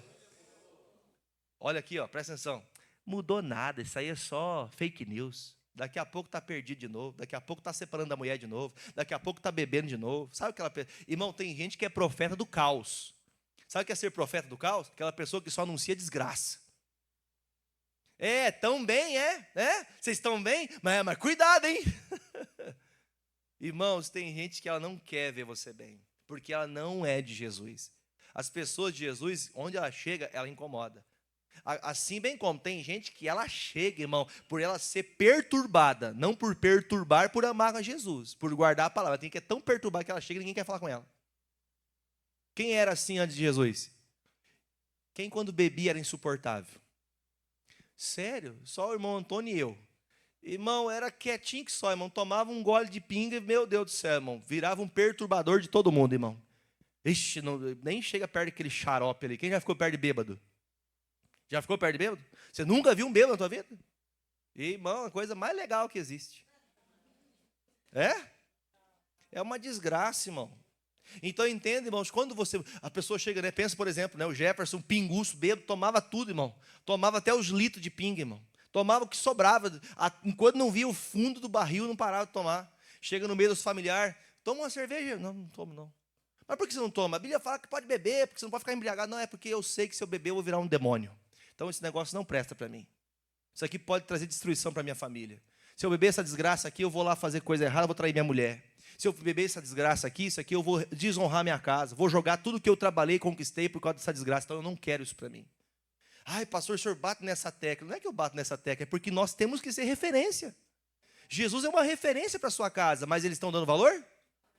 [SPEAKER 1] Olha aqui, ó, presta atenção. Mudou nada, isso aí é só fake news. Daqui a pouco está perdido de novo, daqui a pouco está separando da mulher de novo, daqui a pouco está bebendo de novo. Sabe aquela pessoa? Irmão, tem gente que é profeta do caos. Sabe o que é ser profeta do caos? Aquela pessoa que só anuncia desgraça. Tão bem, Vocês estão bem? Mas cuidado, hein? Irmãos, tem gente que ela não quer ver você bem, porque ela não é de Jesus. As pessoas de Jesus, onde ela chega, ela incomoda. Assim bem como tem gente que ela chega, irmão, por ela ser perturbada, não por perturbar, por amar a Jesus, por guardar a palavra. Tem que é tão perturbada que ela chega e ninguém quer falar com ela. Quem era assim antes de Jesus? Quem quando bebia era insuportável? Sério? Só o irmão Antônio e eu. Irmão, era quietinho que só, irmão. Tomava um gole de pinga e, meu Deus do céu, irmão, virava um perturbador de todo mundo, irmão. Ixi, nem chega perto daquele xarope ali. Quem já ficou perto de bêbado? Já ficou perto de bêbado? Você nunca viu um bêbado na tua vida? Irmão, a coisa mais legal que existe. É uma desgraça, irmão. Então entende, irmãos, quando a pessoa chega, né, pensa, por exemplo, o Jefferson, pinguço, bêbado, tomava tudo, irmão. Tomava até os litros de pinga, irmão. Tomava o que sobrava. Enquanto não via o fundo do barril, não parava de tomar. Chega no meio dos familiares, toma uma cerveja. Não tomo, não. Mas por que você não toma? A Bíblia fala que pode beber, porque você não pode ficar embriagado. Não, é porque eu sei que se eu beber eu vou virar um demônio. Então esse negócio não presta para mim. Isso aqui pode trazer destruição para minha família. Se eu beber essa desgraça aqui, eu vou lá fazer coisa errada, eu vou trair minha mulher. Se eu beber essa desgraça aqui, isso aqui, eu vou desonrar minha casa. Vou jogar tudo que eu trabalhei e conquistei por causa dessa desgraça. Então eu não quero isso para mim. Ai, pastor, o senhor bate nessa tecla. Não é que eu bato nessa tecla, é porque nós temos que ser referência. Jesus é uma referência para a sua casa, mas eles estão dando valor?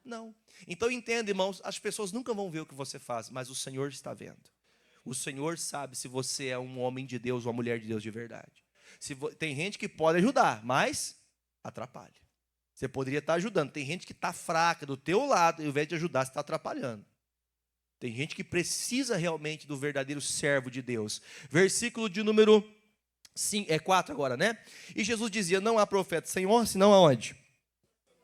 [SPEAKER 1] Não. Então entenda, irmãos, as pessoas nunca vão ver o que você faz, mas o Senhor está vendo. O Senhor sabe se você é um homem de Deus ou uma mulher de Deus de verdade. Tem gente que pode ajudar, mas atrapalha. Você poderia estar ajudando. Tem gente que está fraca do teu lado, e ao invés de ajudar, você está atrapalhando. Tem gente que precisa realmente do verdadeiro servo de Deus. Versículo de número 4 agora, né? E Jesus dizia, não há profeta sem honra, senão aonde?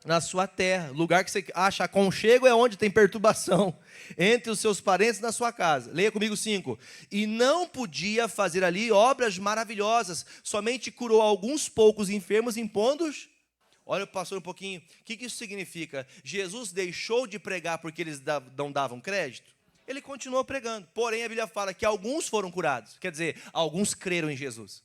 [SPEAKER 1] Na sua terra. Lugar que você acha aconchego é onde tem perturbação. Entre os seus parentes na sua casa. Leia comigo 5. E não podia fazer ali obras maravilhosas. Somente curou alguns poucos enfermos, impondo-os. Olha, pastor, um pouquinho. O que isso significa? Jesus deixou de pregar porque eles não davam crédito? Ele continuou pregando. Porém, a Bíblia fala que alguns foram curados. Quer dizer, alguns creram em Jesus.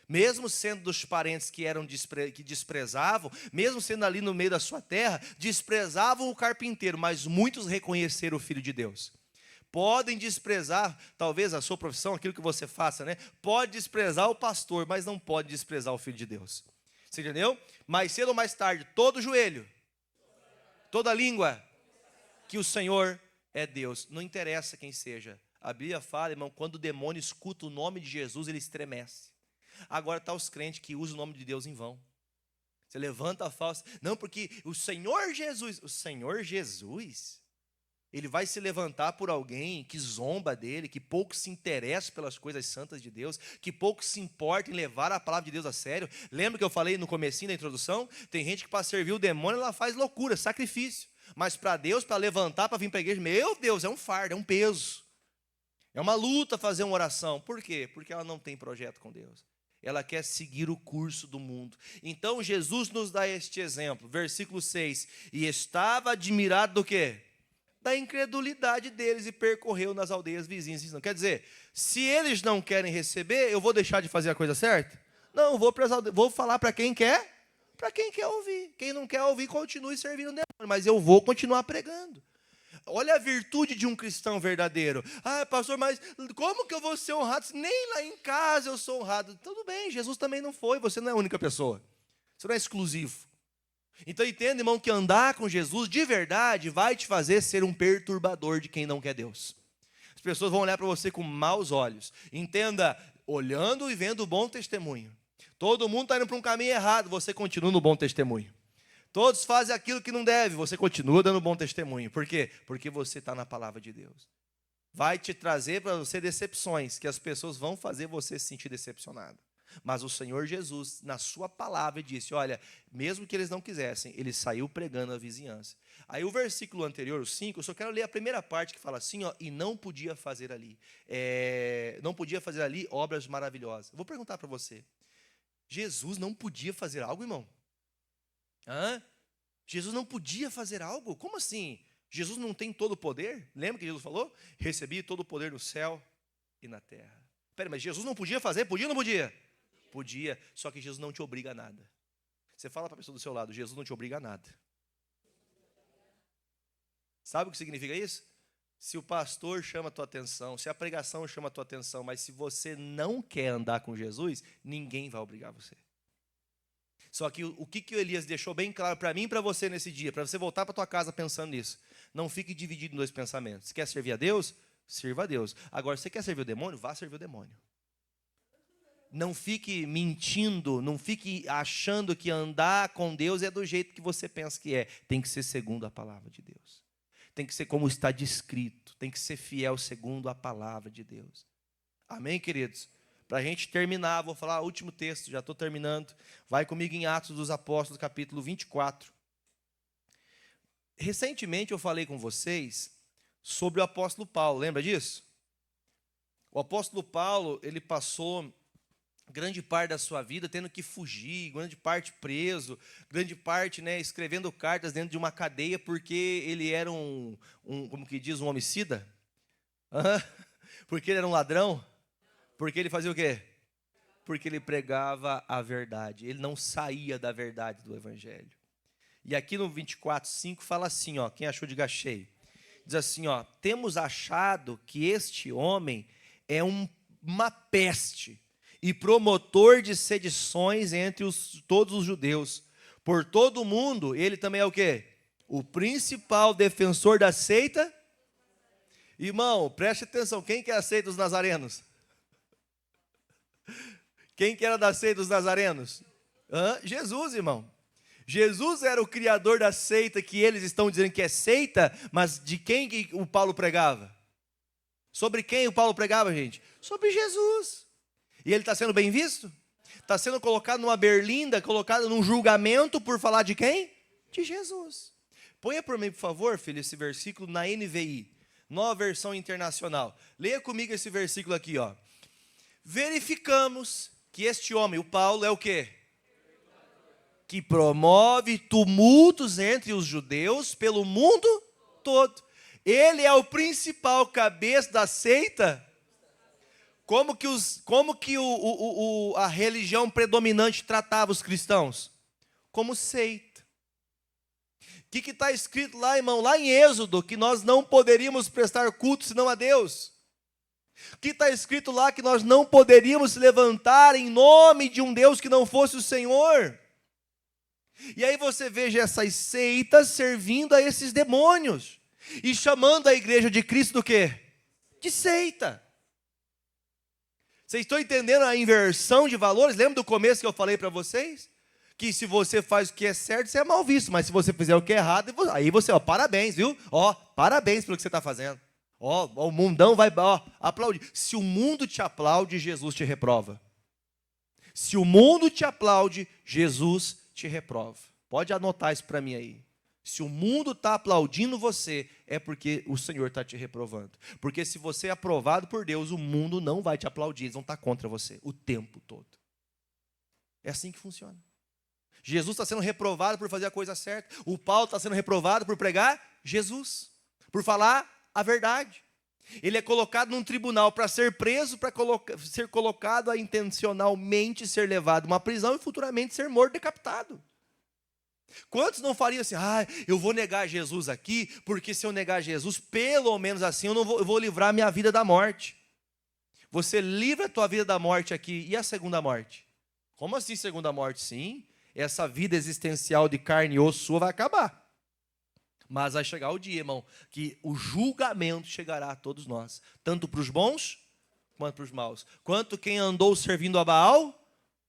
[SPEAKER 1] Mesmo sendo dos parentes que desprezavam, mesmo sendo ali no meio da sua terra, desprezavam o carpinteiro, mas muitos reconheceram o Filho de Deus. Podem desprezar, talvez, a sua profissão, aquilo que você faça, né? Pode desprezar o pastor, mas não pode desprezar o Filho de Deus. Você entendeu? Mais cedo ou mais tarde, todo joelho, toda língua, que o Senhor é Deus. Não interessa quem seja. A Bíblia fala, irmão, quando o demônio escuta o nome de Jesus, ele estremece. Agora está os crentes que usam o nome de Deus em vão. Você levanta a falsa. Não, porque o Senhor Jesus, ele vai se levantar por alguém que zomba dele, que pouco se interessa pelas coisas santas de Deus, que pouco se importa em levar a palavra de Deus a sério. Lembra que eu falei no comecinho da introdução? Tem gente que para servir o demônio, ela faz loucura, sacrifício. Mas para Deus, para levantar, para vir para a igreja, meu Deus, é um fardo, é um peso. É uma luta fazer uma oração. Por quê? Porque ela não tem projeto com Deus. Ela quer seguir o curso do mundo. Então Jesus nos dá este exemplo, versículo 6. E estava admirado do quê? Da incredulidade deles e percorreu nas aldeias vizinhas. Quer dizer, se eles não querem receber, eu vou deixar de fazer a coisa certa? Não, vou falar para quem quer, ouvir. Quem não quer ouvir, continue servindo o demônio, mas eu vou continuar pregando. Olha a virtude de um cristão verdadeiro. Ah, pastor, mas como que eu vou ser honrado? Nem lá em casa eu sou honrado. Tudo bem, Jesus também não foi, você não é a única pessoa. Você não é exclusivo. Então entenda, irmão, que andar com Jesus de verdade vai te fazer ser um perturbador de quem não quer Deus. As pessoas vão olhar para você com maus olhos. Entenda, olhando e vendo o bom testemunho. Todo mundo está indo para um caminho errado, você continua no bom testemunho. Todos fazem aquilo que não deve, você continua dando bom testemunho. Por quê? Porque você está na palavra de Deus. Vai te trazer para você decepções, que as pessoas vão fazer você se sentir decepcionado. Mas o Senhor Jesus, na sua palavra, disse, olha, mesmo que eles não quisessem, ele saiu pregando a vizinhança. Aí o versículo anterior, o 5, eu só quero ler a primeira parte que fala assim, ó, e não podia fazer ali. Não podia fazer ali obras maravilhosas. Eu vou perguntar para você, Jesus não podia fazer algo, irmão? Jesus não podia fazer algo? Como assim? Jesus não tem todo o poder? Lembra que Jesus falou? Recebi todo o poder no céu e na terra. Pera, mas Jesus não podia fazer? Podia ou não podia? Podia, só que Jesus não te obriga a nada. Você fala para a pessoa do seu lado, Jesus não te obriga a nada. Sabe o que significa isso? Se o pastor chama a tua atenção, se a pregação chama a tua atenção, mas se você não quer andar com Jesus, ninguém vai obrigar você. Só que o que o Elias deixou bem claro para mim e para você nesse dia, para você voltar para tua casa pensando nisso. Não fique dividido em dois pensamentos. Você quer servir a Deus? Sirva a Deus. Agora, você quer servir o demônio? Vá servir o demônio. Não fique mentindo, não fique achando que andar com Deus é do jeito que você pensa que é. Tem que ser segundo a palavra de Deus. Tem que ser como está descrito. Tem que ser fiel segundo a palavra de Deus. Amém, queridos? Para a gente terminar, vou falar o último texto, já estou terminando. Vai comigo em Atos dos Apóstolos, capítulo 24. Recentemente eu falei com vocês sobre o apóstolo Paulo, lembra disso? O apóstolo Paulo, ele passou grande parte da sua vida tendo que fugir, grande parte preso, grande parte, escrevendo cartas dentro de uma cadeia, porque ele era como que diz, um homicida? Porque ele era um ladrão? Porque ele fazia o quê? Porque ele pregava a verdade, ele não saía da verdade do evangelho. E aqui no 24:5 fala assim, ó, quem achou, diga cheio. Diz assim, ó, temos achado que este homem é uma peste e promotor de sedições entre todos os judeus. Por todo o mundo, ele também é o quê? O principal defensor da seita. Irmão, preste atenção, quem que é a seita dos nazarenos? Quem que era da seita dos nazarenos? Jesus, irmão. Jesus era o criador da seita que eles estão dizendo que é seita, mas de quem que o Paulo pregava? Sobre quem o Paulo pregava, gente? Sobre Jesus. E ele está sendo bem visto? Está sendo colocado numa berlinda, colocado num julgamento por falar de quem? De Jesus. Ponha por mim, por favor, filho, esse versículo na NVI, Nova Versão Internacional. Leia comigo esse versículo aqui, ó. Verificamos que este homem, o Paulo, é o quê? Que promove tumultos entre os judeus pelo mundo todo. Ele é o principal cabeça da seita. Como que a religião predominante tratava os cristãos? Como seita. O que está escrito lá, irmão? Lá em Êxodo, que nós não poderíamos prestar culto senão a Deus. O que está escrito lá? Que nós não poderíamos se levantar em nome de um Deus que não fosse o Senhor. E aí você veja essas seitas servindo a esses demônios. E chamando a igreja de Cristo do quê? De seita. Vocês estão entendendo a inversão de valores? Lembra do começo que eu falei para vocês? Que se você faz o que é certo, você é mal visto. Mas se você fizer o que é errado, aí você, parabéns, viu? Parabéns pelo que você está fazendo. O mundão vai aplaudir. Se o mundo te aplaude, Jesus te reprova. Se o mundo te aplaude, Jesus te reprova. Pode anotar isso para mim aí. Se o mundo está aplaudindo você, é porque o Senhor está te reprovando. Porque se você é aprovado por Deus, o mundo não vai te aplaudir, eles vão estar contra você o tempo todo. É assim que funciona. Jesus está sendo reprovado por fazer a coisa certa. O Paulo está sendo reprovado por pregar Jesus, por falar a verdade. Ele é colocado num tribunal para ser preso, para ser colocado a intencionalmente ser levado a uma prisão e futuramente ser morto, decapitado. Quantos não fariam assim, eu vou negar Jesus aqui, porque se eu negar Jesus, pelo menos assim eu vou livrar minha vida da morte. Você livra a tua vida da morte aqui, e a segunda morte? Como assim segunda morte? Sim, essa vida existencial de carne e osso sua vai acabar. Mas vai chegar o dia, irmão, que o julgamento chegará a todos nós, tanto para os bons quanto para os maus. Quanto quem andou servindo a Baal,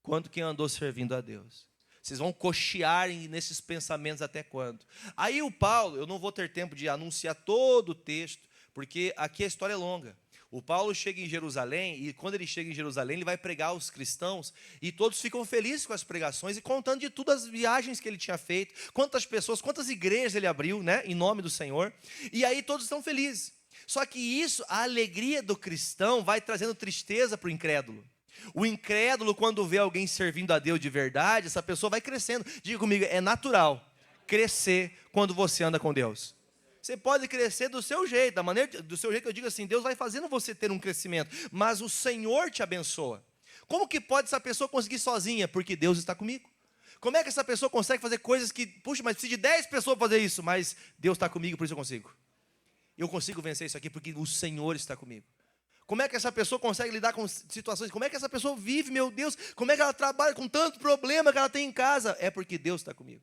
[SPEAKER 1] quanto quem andou servindo a Deus. Vocês vão cochear nesses pensamentos até quando? Aí o Paulo, eu não vou ter tempo de anunciar todo o texto, porque aqui a história é longa. O Paulo chega em Jerusalém, e quando ele chega em Jerusalém, ele vai pregar aos cristãos, e todos ficam felizes com as pregações, e contando de todas as viagens que ele tinha feito, quantas pessoas, quantas igrejas ele abriu, né, em nome do Senhor, e aí todos estão felizes. Só que isso, a alegria do cristão, vai trazendo tristeza para o incrédulo. O incrédulo, quando vê alguém servindo a Deus de verdade, essa pessoa vai crescendo. Diga comigo, é natural crescer quando você anda com Deus. Você pode crescer do seu jeito, da maneira, do seu jeito que eu digo assim, Deus vai fazendo você ter um crescimento, mas o Senhor te abençoa. Como que pode essa pessoa conseguir sozinha? Porque Deus está comigo. Como é que essa pessoa consegue fazer coisas que, puxa, mas precisa de 10 pessoas para fazer isso, mas Deus está comigo, por isso eu consigo. Eu consigo vencer isso aqui porque o Senhor está comigo. Como é que essa pessoa consegue lidar com situações? Como é que essa pessoa vive, meu Deus? Como é que ela trabalha com tanto problema que ela tem em casa? É porque Deus está comigo.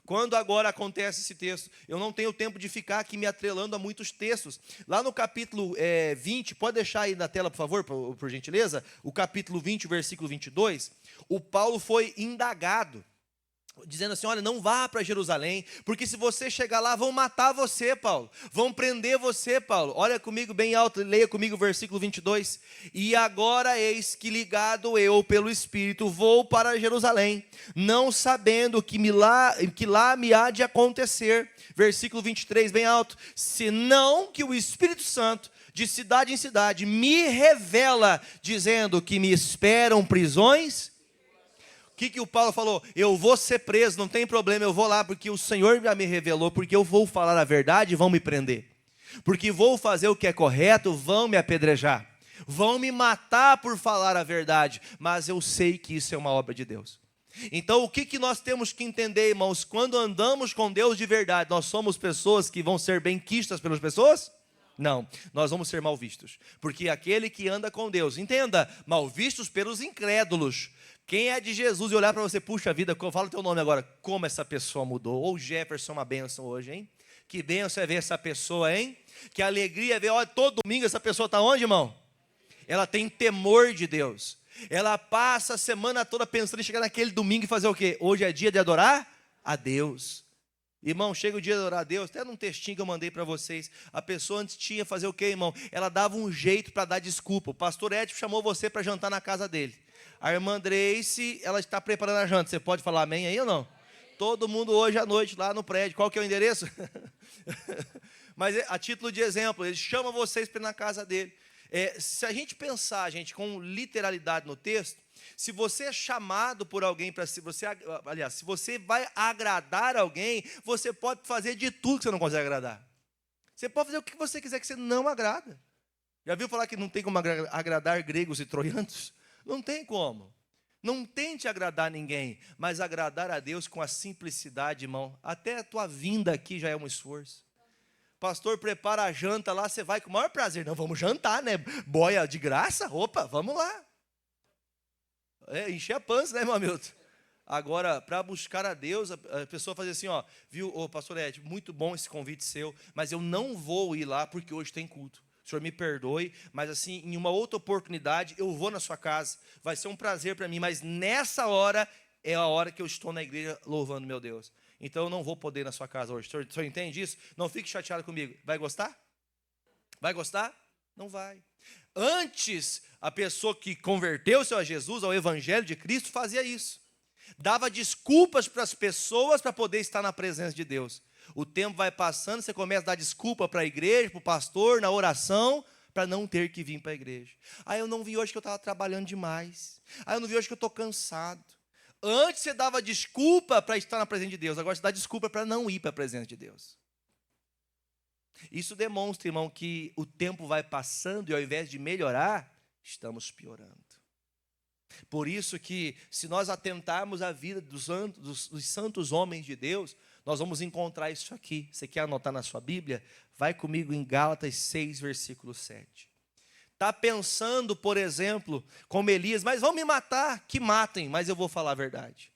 [SPEAKER 1] Quando agora acontece esse texto, eu não tenho tempo de ficar aqui me atrelando a muitos textos. Lá no capítulo 20, pode deixar aí na tela, por favor, por gentileza? O capítulo 20, o versículo 22. O Paulo foi indagado, dizendo assim, olha, não vá para Jerusalém, porque se você chegar lá, vão matar você, Paulo. Vão prender você, Paulo. Olha comigo bem alto, leia comigo o versículo 22. E agora eis que ligado eu pelo Espírito vou para Jerusalém, não sabendo que lá me há de acontecer. Versículo 23, bem alto. Senão que o Espírito Santo, de cidade em cidade, me revela, dizendo que me esperam prisões. O que o Paulo falou? Eu vou ser preso, não tem problema, eu vou lá, porque o Senhor já me revelou, porque eu vou falar a verdade e vão me prender. Porque vou fazer o que é correto, vão me apedrejar. Vão me matar por falar a verdade, mas eu sei que isso é uma obra de Deus. Então o que nós temos que entender, irmãos? Quando andamos com Deus de verdade, nós somos pessoas que vão ser bem quistas pelas pessoas? Não, nós vamos ser mal vistos. Porque aquele que anda com Deus, entenda, mal vistos pelos incrédulos. Quem é de Jesus e olhar para você, puxa vida, fala o teu nome agora, como essa pessoa mudou. Ou Jefferson, uma bênção hoje, hein? Que bênção é ver essa pessoa, hein? Que alegria é ver, olha, todo domingo essa pessoa está onde, irmão? Ela tem temor de Deus. Ela passa a semana toda pensando em chegar naquele domingo e fazer o quê? Hoje é dia de adorar a Deus. Irmão, chega o dia de adorar a Deus, até num textinho que eu mandei para vocês, a pessoa antes tinha fazer o quê, irmão? Ela dava um jeito para dar desculpa. O pastor Ed chamou você para jantar na casa dele. A irmã Andreice, ela está preparando a janta. Você pode falar amém aí ou não? Todo mundo hoje à noite lá no prédio. Qual que é o endereço? Mas a título de exemplo, ele chama vocês para ir na casa dele. Se a gente pensar, gente, com literalidade no texto, se você é chamado por alguém para se você vai agradar alguém, você pode fazer de tudo que você não consegue agradar. Você pode fazer o que você quiser que você não agrada. Já viu falar que não tem como agradar gregos e troianos? Não tem como. Não tente agradar ninguém, mas agradar a Deus com a simplicidade, irmão. Até a tua vinda aqui já é um esforço. Pastor, prepara a janta lá, você vai com o maior prazer. Não, vamos jantar, né? Boia de graça? Opa, vamos lá. Encher a pança, né, meu Milton? Agora, para buscar a Deus, a pessoa faz assim, ó, viu, pastor Ed, muito bom esse convite seu, mas eu não vou ir lá porque hoje tem culto. O senhor me perdoe, mas assim, em uma outra oportunidade, eu vou na sua casa, vai ser um prazer para mim, mas nessa hora, é a hora que eu estou na igreja louvando meu Deus. Então, eu não vou poder ir na sua casa hoje. O senhor entende isso? Não fique chateado comigo. Vai gostar? Vai gostar? Não vai. Antes, a pessoa que converteu-se a Jesus, ao Evangelho de Cristo, fazia isso. Dava desculpas para as pessoas para poder estar na presença de Deus. O tempo vai passando, você começa a dar desculpa para a igreja, para o pastor, na oração, para não ter que vir para a igreja. Eu não vi hoje que eu estava trabalhando demais. Eu não vi hoje que eu estou cansado. Antes você dava desculpa para estar na presença de Deus, agora você dá desculpa para não ir para a presença de Deus. Isso demonstra, irmão, que o tempo vai passando e ao invés de melhorar, estamos piorando. Por isso que, se nós atentarmos a vida dos santos homens de Deus, nós vamos encontrar isso aqui. Você quer anotar na sua Bíblia? Vai comigo em Gálatas 6, versículo 7. Está pensando, por exemplo, como Elias, mas vão me matar, que matem, mas eu vou falar a verdade.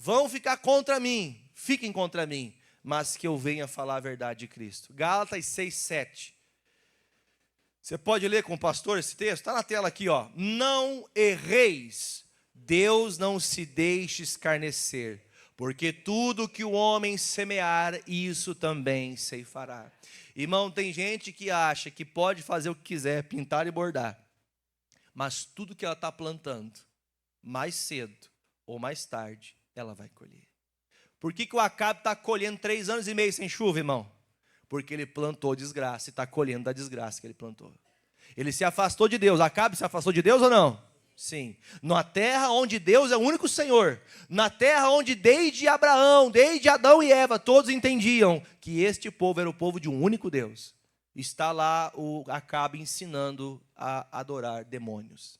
[SPEAKER 1] vão ficar contra mim, fiquem contra mim, mas que eu venha falar a verdade de Cristo. Gálatas 6:7. Você pode ler com o pastor esse texto? Está na tela aqui, ó. Não erreis, Deus não se deixe escarnecer, porque tudo que o homem semear, isso também ceifará. Irmão, tem gente que acha que pode fazer o que quiser, pintar e bordar, mas tudo que ela está plantando, mais cedo ou mais tarde, ela vai colher. Por que o Acabe está colhendo 3 anos e meio sem chuva, irmão? Porque ele plantou desgraça e está colhendo da desgraça que ele plantou. Ele se afastou de Deus. Acabe se afastou de Deus ou não? Sim. Na terra onde Deus é o único Senhor. Na terra onde desde Abraão, desde Adão e Eva, todos entendiam que este povo era o povo de um único Deus. Está lá o Acabe ensinando a adorar demônios.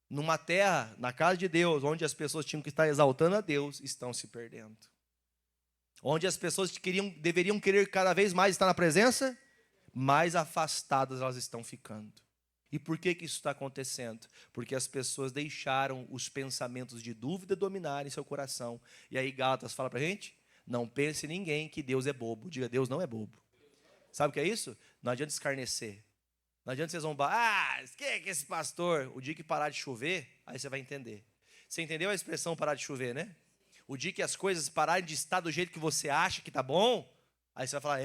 [SPEAKER 1] Numa terra, na casa de Deus, onde as pessoas tinham que estar exaltando a Deus, estão se perdendo. Onde as pessoas deveriam querer cada vez mais estar na presença, mais afastadas elas estão ficando. E por que isso está acontecendo? Porque as pessoas deixaram os pensamentos de dúvida dominarem seu coração. E aí Gálatas fala para a gente, não pense ninguém que Deus é bobo. Diga, Deus não é bobo. Sabe o que é isso? Não adianta escarnecer. Não adianta você zombar. Quem é que esse pastor? O dia que parar de chover, aí você vai entender. Você entendeu a expressão parar de chover, né? O dia que as coisas pararem de estar do jeito que você acha que está bom, aí você vai falar,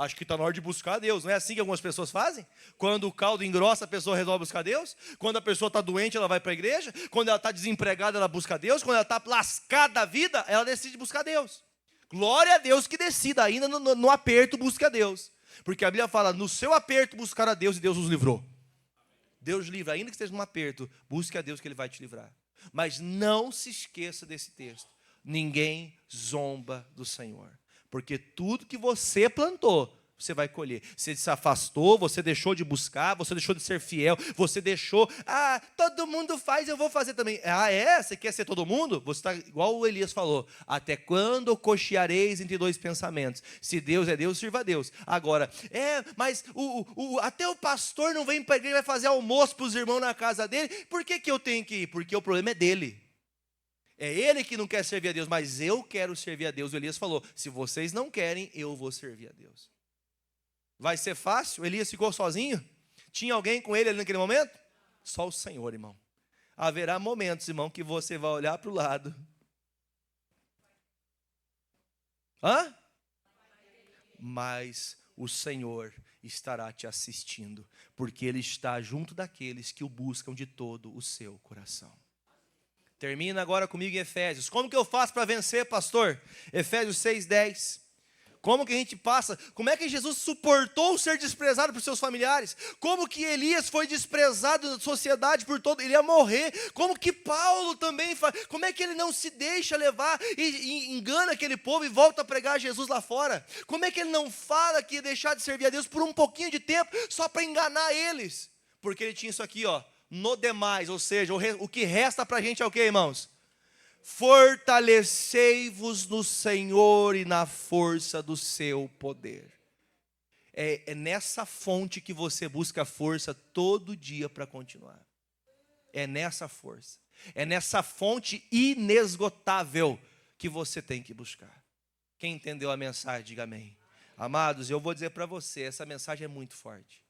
[SPEAKER 1] acho que está na hora de buscar a Deus. Não é assim que algumas pessoas fazem? Quando o caldo engrossa, a pessoa resolve buscar Deus. Quando a pessoa está doente, ela vai para a igreja. Quando ela está desempregada, ela busca Deus. Quando ela está lascada da vida, ela decide buscar Deus. Glória a Deus que decida, ainda no aperto busca a Deus. Porque a Bíblia fala, no seu aperto buscar a Deus e Deus nos livrou. Deus livra, ainda que esteja num aperto, busque a Deus que Ele vai te livrar. Mas não se esqueça desse texto. Ninguém zomba do Senhor, porque tudo que você plantou, você vai colher. Você se afastou, você deixou de buscar, você deixou de ser fiel, você deixou, todo mundo faz, eu vou fazer também. Você quer ser todo mundo? Você está igual o Elias falou, até quando cocheareis entre dois pensamentos? Se Deus é Deus, sirva a Deus. Agora, mas até o pastor não vem para a igreja, vai fazer almoço para os irmãos na casa dele, por que eu tenho que ir? Porque o problema é dele. É ele que não quer servir a Deus, mas eu quero servir a Deus. O Elias falou, se vocês não querem, eu vou servir a Deus. Vai ser fácil? Elias ficou sozinho? Tinha alguém com ele ali naquele momento? Só o Senhor, irmão. Haverá momentos, irmão, que você vai olhar para o lado. Mas o Senhor estará te assistindo, porque Ele está junto daqueles que o buscam de todo o seu coração. Termina agora comigo em Efésios. Como que eu faço para vencer, pastor? Efésios 6:10. Como que a gente passa? Como é que Jesus suportou ser desprezado por seus familiares? Como que Elias foi desprezado da sociedade por todo? Ele ia morrer. Como que Paulo também faz? Como é que ele não se deixa levar e engana aquele povo e volta a pregar Jesus lá fora? Como é que ele não fala que ia deixar de servir a Deus por um pouquinho de tempo só para enganar eles? Porque ele tinha isso aqui, ó. No demais, ou seja, o que resta para a gente é o que, irmãos? Fortalecei-vos no Senhor e na força do seu poder. É nessa fonte que você busca força todo dia para continuar. É nessa força. É nessa fonte inesgotável que você tem que buscar. Quem entendeu a mensagem, diga amém. Amados, eu vou dizer para você, essa mensagem é muito forte.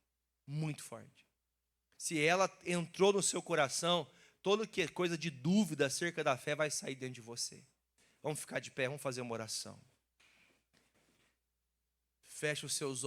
[SPEAKER 1] Muito forte. Se ela entrou no seu coração, toda que é coisa de dúvida acerca da fé vai sair dentro de você. Vamos ficar de pé, vamos fazer uma oração. Feche os seus olhos.